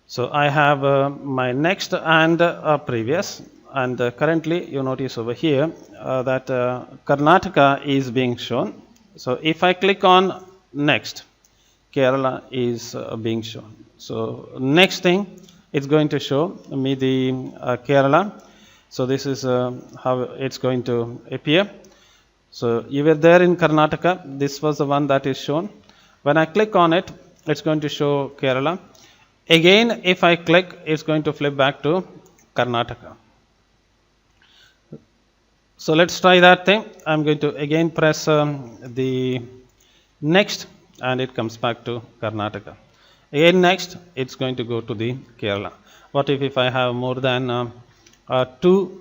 So I have my next and previous, and currently you notice over here that Karnataka is being shown. So if I click on next, Kerala is being shown. So next thing, it's going to show me the Kerala. So this is how it's going to appear. So you were there in Karnataka. This was the one that is shown. When I click on it, it's going to show Kerala. Again, if I click, it's going to flip back to Karnataka. So let's try that thing. I'm going to again press the next, and it comes back to Karnataka. Again next, it's going to go to the Kerala. What if I have more than two?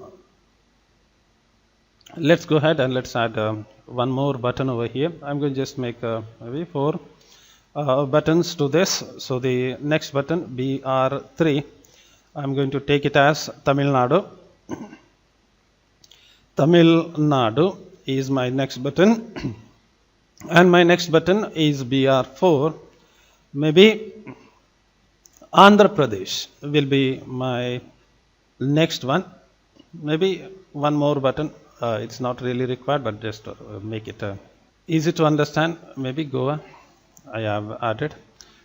Let's go ahead and let's add one more button over here. I'm going to just make maybe 4 buttons to this. So the next button, BR3, I'm going to take it as Tamil Nadu. Tamil Nadu is my next button. And my next button is BR4. Maybe Andhra Pradesh will be my next one. Maybe one more button. It's not really required, but just to make it easy to understand. Maybe Goa I have added.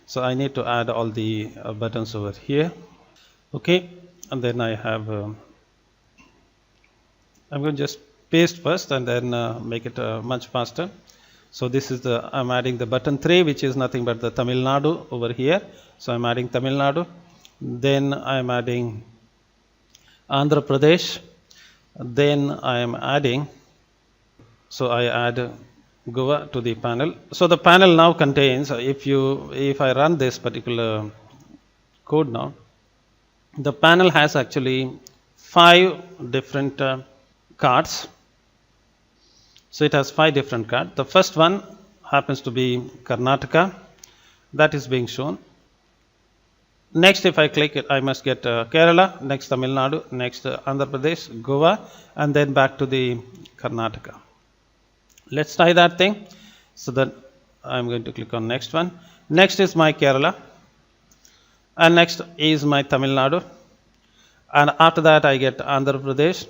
So I need to add all the buttons over here. Okay, and then I have I'm going to just paste first and then make it much faster. So this is I'm adding the button 3, which is nothing but the Tamil Nadu over here. So I'm adding Tamil Nadu. Then I'm adding Andhra Pradesh. Then I am adding, so I add Goa to the panel. So the panel now contains, if I run this particular code now, the panel has actually 5 different cards. So it has 5 different cards. The first one happens to be Karnataka, that is being shown. Next, if I click it, I must get Kerala, next Tamil Nadu, next Andhra Pradesh, Goa, and then back to the Karnataka. Let's try that thing. So that I'm going to click on next one. Next is my Kerala, and next is my Tamil Nadu, and after that I get Andhra Pradesh,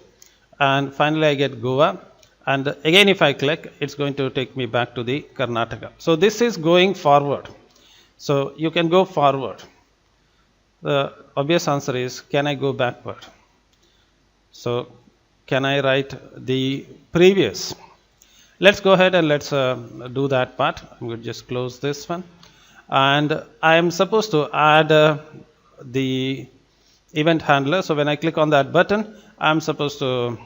and finally I get Goa. And again, if I click, it's going to take me back to the Karnataka. So this is going forward. So you can go forward. The obvious answer is, can I go backward? So can I write the previous? Let's go ahead and let's do that part. I'm going to just close this one. And I am supposed to add the event handler. So when I click on that button, I'm supposed to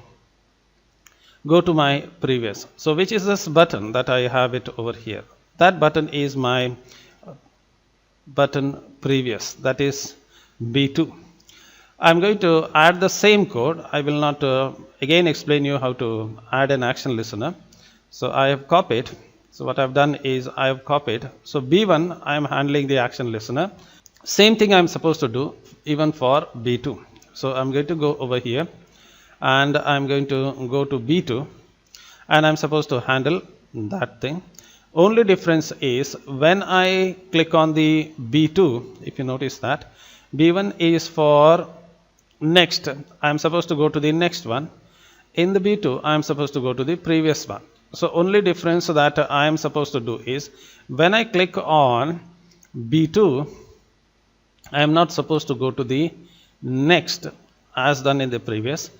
go to my previous. So which is this button that I have it over here? That button is my button previous, that is B2. I'm going to add the same code. I will not again explain you how to add an action listener. So I have copied. So what I've done is I have copied. So B1, I am handling the action listener. Same thing I'm supposed to do even for B2. So I'm going to go over here and I'm going to go to B2 and I'm supposed to handle that thing. Only difference is when I click on the B2, if you notice that, B1 is for next. I am supposed to go to the next one. In the B2, I am supposed to go to the previous one. So only difference that I am supposed to do is when I click on B2, I am not supposed to go to the next as done in the previous.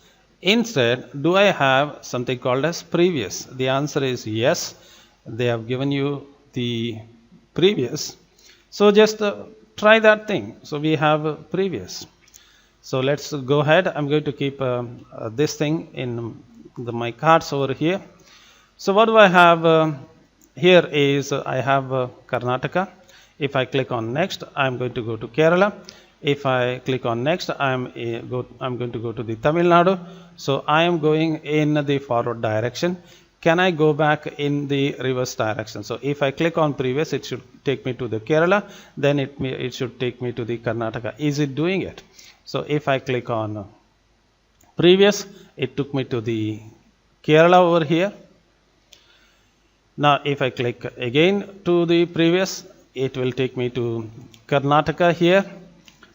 Instead, do I have something called as previous? The answer is yes. They have given you the previous. So just try that thing. So we have previous. So let's go ahead. I'm going to keep this thing in my cards over here. So what do I have here is I have Karnataka. If I click on next, I'm going to go to Kerala. If I click on next, I'm going to go to the Tamil Nadu. So I am going in the forward direction. Can I go back in the reverse direction? So if I click on previous, it should take me to the Kerala. Then it should take me to the Karnataka. Is it doing it? So if I click on previous, it took me to the Kerala over here. Now if I click again to the previous, it will take me to Karnataka here.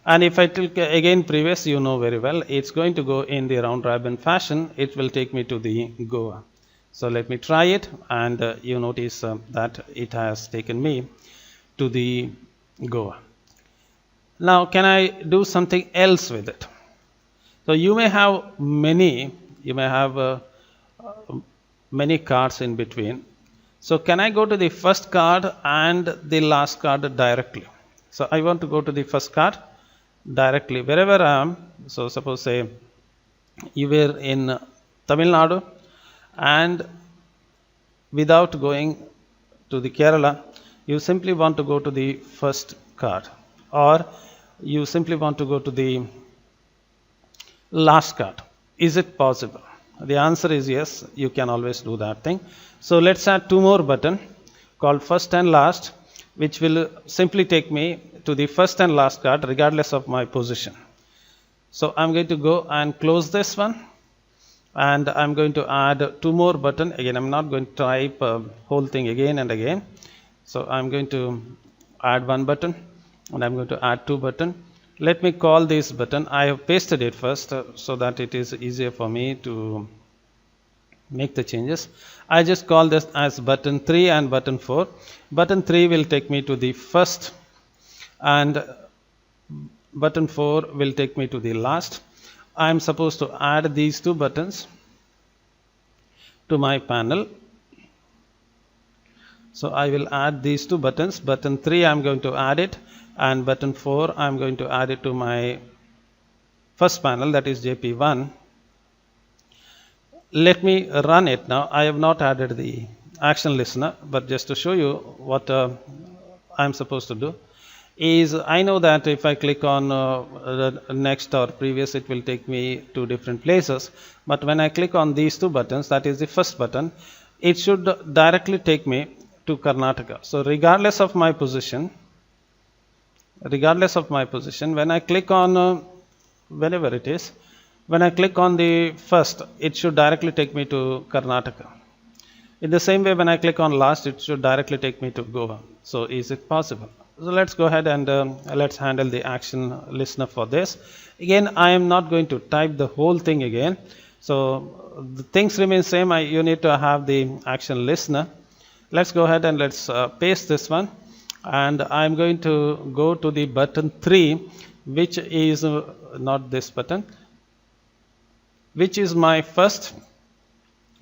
And if I click again previous, you know very well, it's going to go in the round robin fashion. It will take me to the Goa. So let me try it, and you notice that it has taken me to the Goa. Now can I do something else with it? So you may have many, you may have many cards in between. So can I go to the first card and the last card directly? So I want to go to the first card directly wherever I am. So suppose say you were in Tamil Nadu and without going to the Kerala, you simply want to go to the first card, or you simply want to go to the last card. Is it possible? The answer is yes, you can always do that thing. So let's add two more button called first and last, which will simply take me to the first and last card regardless of my position. So I'm going to go and close this one, and I'm going to add two more button. Again, I'm not going to type whole thing again and again. So I'm going to add one button, and I'm going to add two button. Let me call this button. I have pasted it first so that it is easier for me to make the changes. I just call this as button 3 and button 4. Button 3 will take me to the first, and button 4 will take me to the last. I am supposed to add these two buttons to my panel. So I will add these two buttons. Button 3 I am going to add it, and button 4 I am going to add it to my first panel, that is JP1. Let me run it now. I have not added the action listener, but just to show you what I am supposed to do is, I know that if I click on next or previous, it will take me to different places. But when I click on these two buttons, that is the first button, it should directly take me to Karnataka. So regardless of my position, when I click on wherever it is, when I click on the first, it should directly take me to Karnataka. In the same way, when I click on last, it should directly take me to Goa. So is it possible? So let's go ahead and let's handle the action listener for this. Again, I am not going to type the whole thing again. So the things remain same. You need to have the action listener. Let's go ahead and let's paste this one. And I'm going to go to the button 3, which is not this button, which is my first.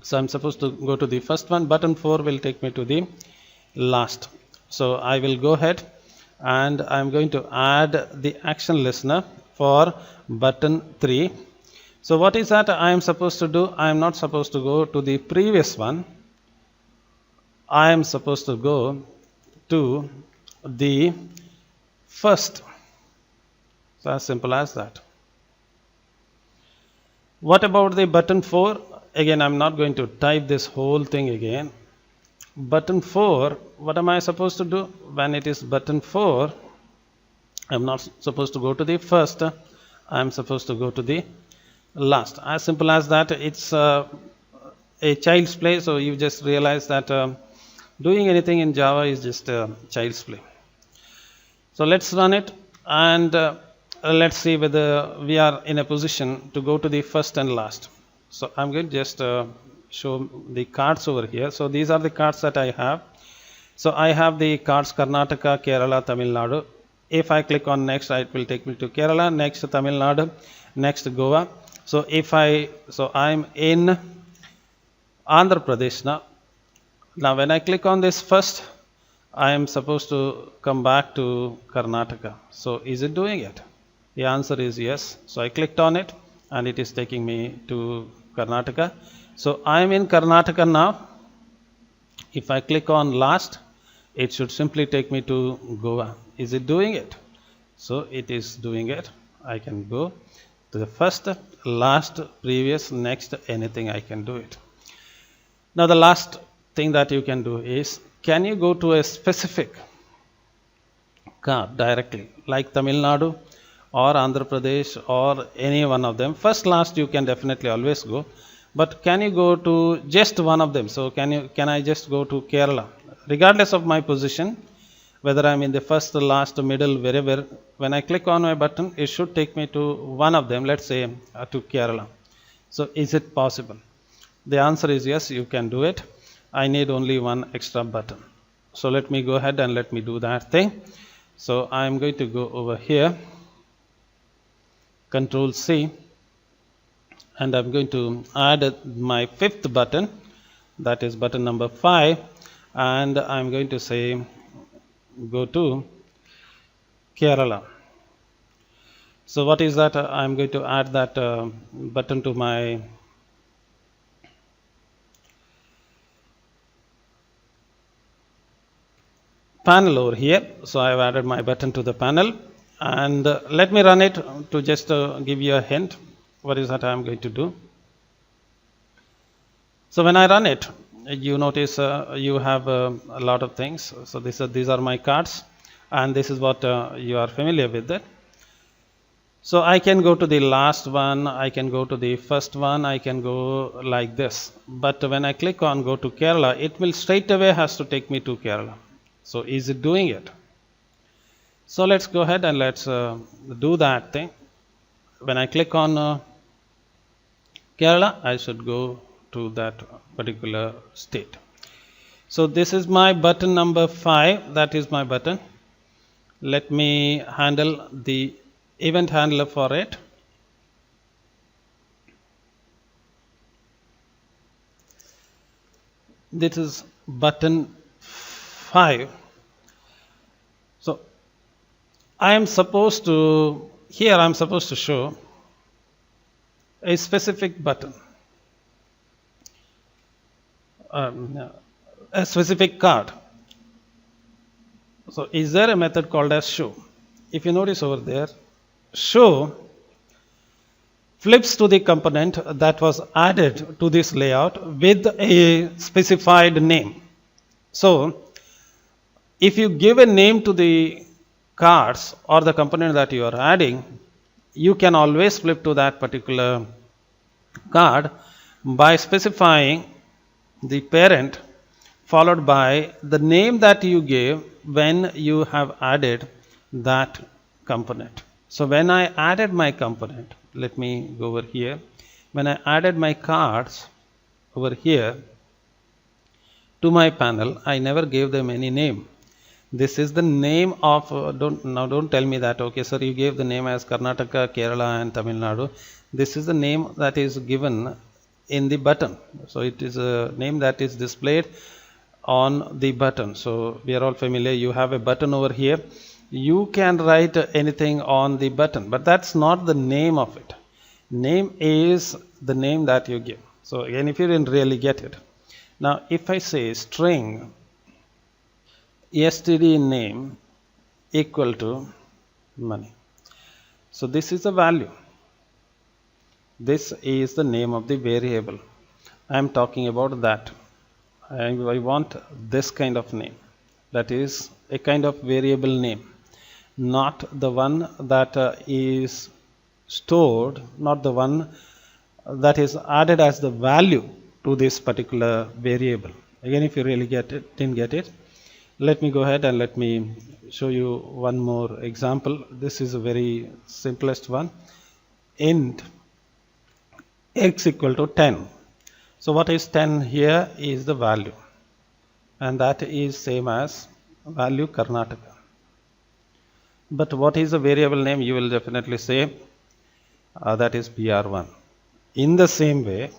So I'm supposed to go to the first one. Button 4 will take me to the last. So I will go ahead and I'm going to add the action listener for button 3. So what is that I am supposed to do? I am not supposed to go to the previous one. I am supposed to go to the first. So as simple as that. What about the button 4? Again, I'm not going to type this whole thing again. Button 4, what am I supposed to do? When it is button 4, I'm not supposed to go to the first, I'm supposed to go to the last. As simple as that. It's a child's play, so you just realize that doing anything in Java is just child's play. So let's run it, and let's see whether we are in a position to go to the first and last. So I'm going to just show the cards over here. So these are the cards that I have. So I have the cards Karnataka, Kerala, Tamil Nadu. If I click on next, it will take me to Kerala, next Tamil Nadu, next Goa. So I'm in Andhra Pradesh now. Now when I click on this first, I am supposed to come back to Karnataka. So is it doing it? The answer is yes. So I clicked on it and it is taking me to Karnataka. So I am in Karnataka now. If I click on last, it should simply take me to Goa. Is it doing it? So it is doing it. I can go to the first, last, previous, next, anything I can do it. Now the last thing that you can do is, can you go to a specific card directly, like Tamil Nadu or Andhra Pradesh or any one of them? First, last you can definitely always go, but can you go to just one of them? So can I just go to Kerala regardless of my position, whether I'm in the first, last, middle, wherever? When I click on my button, it should take me to one of them, let's say to Kerala. So is it possible? The answer is yes, you can do it. I need only one extra button. So let me go ahead and let me do that thing. So I'm going to go over here, Control C, and I'm going to add my fifth button. that is button number 5, and I'm going to say go to Kerala. So what is that? I'm going to add that button to my panel over here. So I've added my button to the panel, and let me run it to just give you a hint. What is that I'm going to do? So when I run it, you notice you have a lot of things. So these are my cards, and this is what you are familiar with it. So I can go to the last one, I can go to the first one, I can go like this. But when I click on go to Kerala, it will straight away has to take me to Kerala. So is it doing it? So let's go ahead and let's do that thing. When I click on Kerala, I should go to that particular state. So this is my button number 5, that is my button. Let me handle the event handler for it. This is button 5. So I am supposed to, here I am supposed to show a specific button, a specific card. So is there a method called as show? If you notice over there, show flips to the component that was added to this layout with a specified name. So if you give a name to the cards or the component that you are adding, you can always flip to that particular card by specifying the parent followed by the name that you gave when you have added that component. So when I added my component, let me go over here. When I added my cards over here to my panel, I never gave them any name. This is the name of, don't tell me that, okay sir, you gave the name as Karnataka, Kerala and Tamil Nadu. This is the name that is given in the button. So it is a name that is displayed on the button. So we are all familiar, you have a button over here. You can write anything on the button, but that's not the name of it. Name is the name that you give. So again, if you didn't really get it. Now if I say string std name equal to money. So this is the value. This is the name of the variable. I am talking about that. I want this kind of name. That is a kind of variable name, not the one that is stored, not the one that is added as the value to this particular variable. Again, if you really didn't get it, let me go ahead and let me show you one more example. This is a very simplest one. Int x equal to 10. So what is 10 here is the value, and that is same as value Karnataka. But what is the variable name? You will definitely say that is BR1. In the same way,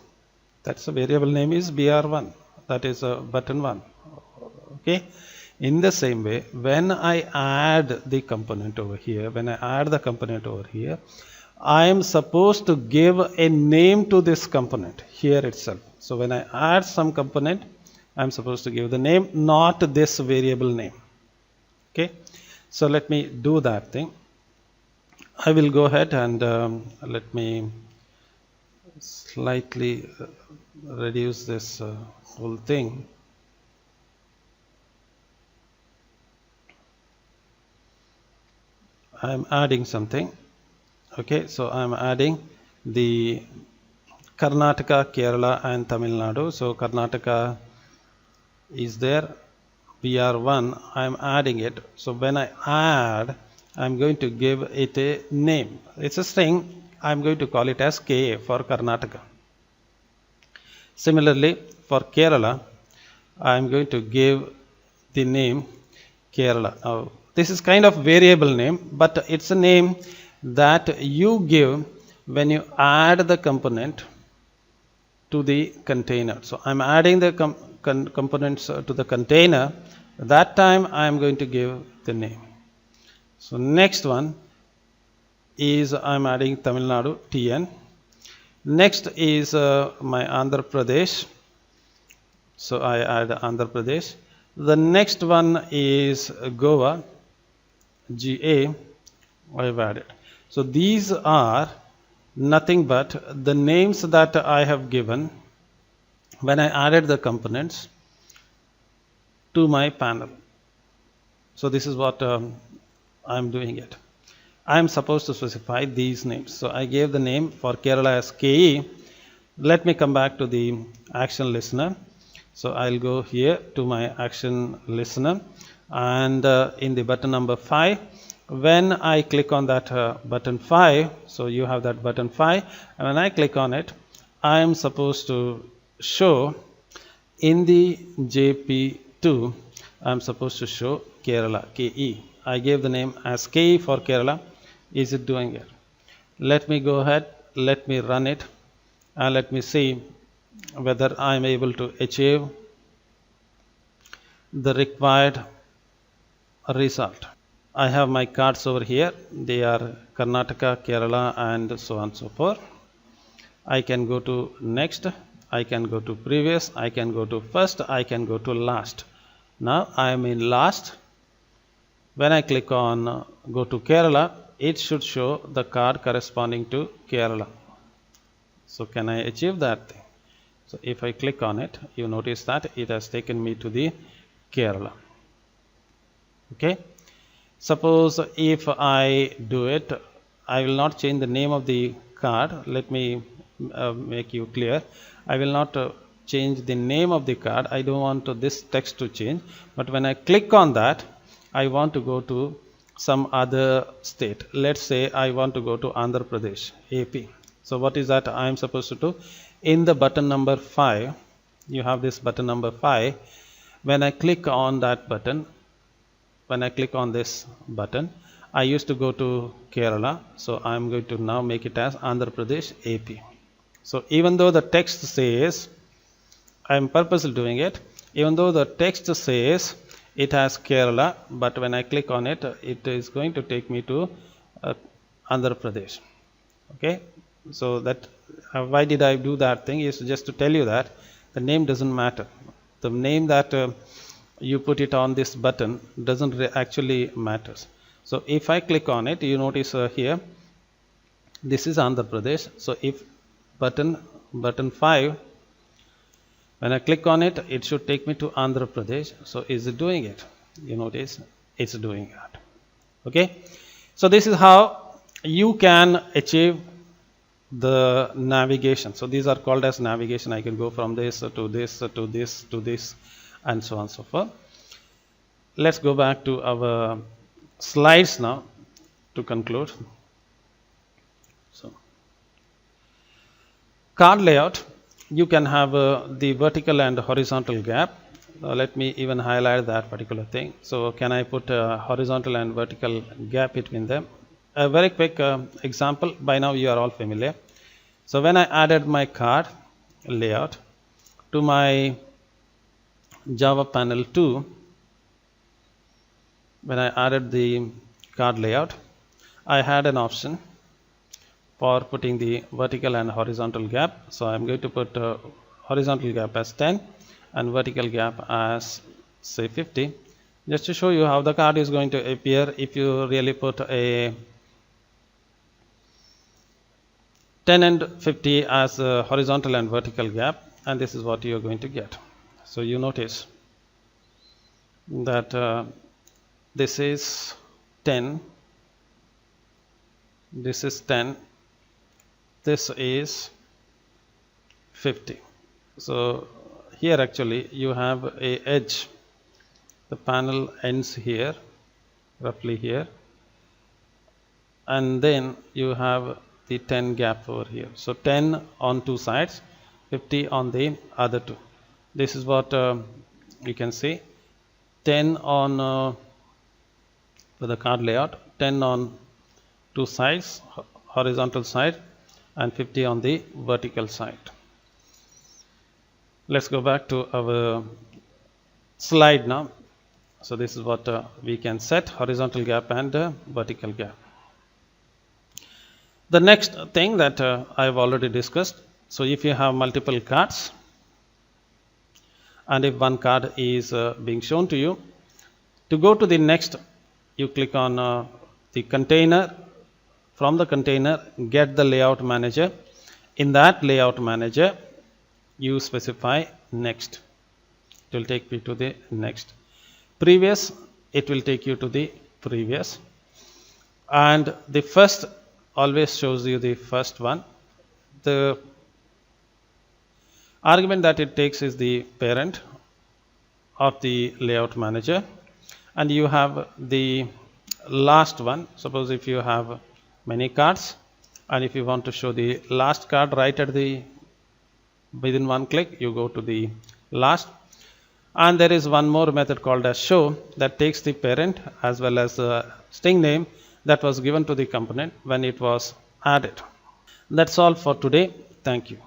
that's the variable name is BR1. That is button 1. Okay. In the same way, when I add the component over here, I am supposed to give a name to this component here itself. So when I add some component, I am supposed to give the name, not this variable name. Okay. So let me do that thing. I will go ahead and let me slightly reduce this whole thing. I am adding something. Okay, so I am adding the Karnataka, Kerala and Tamil Nadu. So Karnataka is there, BR1, I am adding it. So when I add, I am going to give it a name. It's a string. I am going to call it as KA for Karnataka. Similarly, for Kerala, I am going to give the name Kerala. Now, this is kind of variable name, but it's a name that you give when you add the component to the container. So I'm adding the components to the container. That time I am going to give the name. So next one is I'm adding Tamil Nadu TN. Next is my Andhra Pradesh. So I add Andhra Pradesh. The next one is Goa, GA, I have added. So these are nothing but the names that I have given when I added the components to my panel. So this is what I am doing it. I am supposed to specify these names. So I gave the name for Kerala as KE. Let me come back to the action listener. So I'll go here to my action listener, and in the button number 5, when I click on that button 5, so you have that button 5, and when I click on it, I am supposed to show in the JP2, I am supposed to show Kerala, KE. I gave the name as KE for Kerala. Is it doing it? Let me go ahead, let me run it, and let me see whether I am able to achieve the required result. I have my cards over here. They are Karnataka, Kerala, and so on and so forth. I can go to next, I can go to previous, I can go to first, I can go to last. Now I am in last. When I click on go to Kerala, it should show the card corresponding to Kerala. So can I achieve that thing? So if I click on it, you notice that it has taken me to the Kerala. Okay. Suppose if I do it, I will not change the name of the card. Let me make you clear. I will not change the name of the card. I don't want this text to change. But when I click on that, I want to go to some other state. Let's say I want to go to Andhra Pradesh, AP. So what is that I am supposed to do? In the button number 5, you have this button number 5. When I click on that button, when I click on this button, I used to go to Kerala. So I am going to now make it as Andhra Pradesh, AP. So even though the text says, I am purposely doing it, even though the text says it has Kerala, but when I click on it, it is going to take me to Andhra Pradesh. Okay, so that why did I do that thing is just to tell you that the name doesn't matter. The name that you put it on this button doesn't actually matters. So if I click on it, you notice here this is Andhra Pradesh. So if button 5, when I click on it, it should take me to Andhra Pradesh. So is it doing it? You notice it's doing that. Okay, so this is how you can achieve the navigation. So these are called as navigation. I can go from this to this to this to this and so on and so forth. Let's go back to our slides now to conclude. So card layout, you can have the vertical and horizontal gap. Let me even highlight that particular thing. So can I put a horizontal and vertical gap between them? A very quick example, by now you are all familiar. So when I added my card layout to my Java panel 2, when I added the card layout, I had an option for putting the vertical and horizontal gap. So I'm going to put horizontal gap as 10 and vertical gap as say 50, just to show you how the card is going to appear if you really put a 10 and 50 as a horizontal and vertical gap, and this is what you are going to get. So you notice that this is 10, this is 10, this is 50. So here actually you have a edge. The panel ends here, roughly here, and then you have the 10 gap over here. So 10 on two sides, 50 on the other two. This is what you can see. 10 on for the card layout, 10 on two sides, horizontal side, and 50 on the vertical side. Let's go back to our slide now. So this is what we can set: horizontal gap and vertical gap. The next thing that I've already discussed, so if you have multiple cards and if one card is being shown to you, to go to the next, you click on the container. From the container, get the layout manager. In that layout manager, you specify next. It will take you to the next. Previous, it will take you to the previous. And the first always shows you the first one. The argument that it takes is the parent of the layout manager, and you have the last one. Suppose if you have many cards and if you want to show the last card right at the within one click, you go to the last. And there is one more method called as show that takes the parent as well as the string name that was given to the component when it was added. That's all for today. Thank you.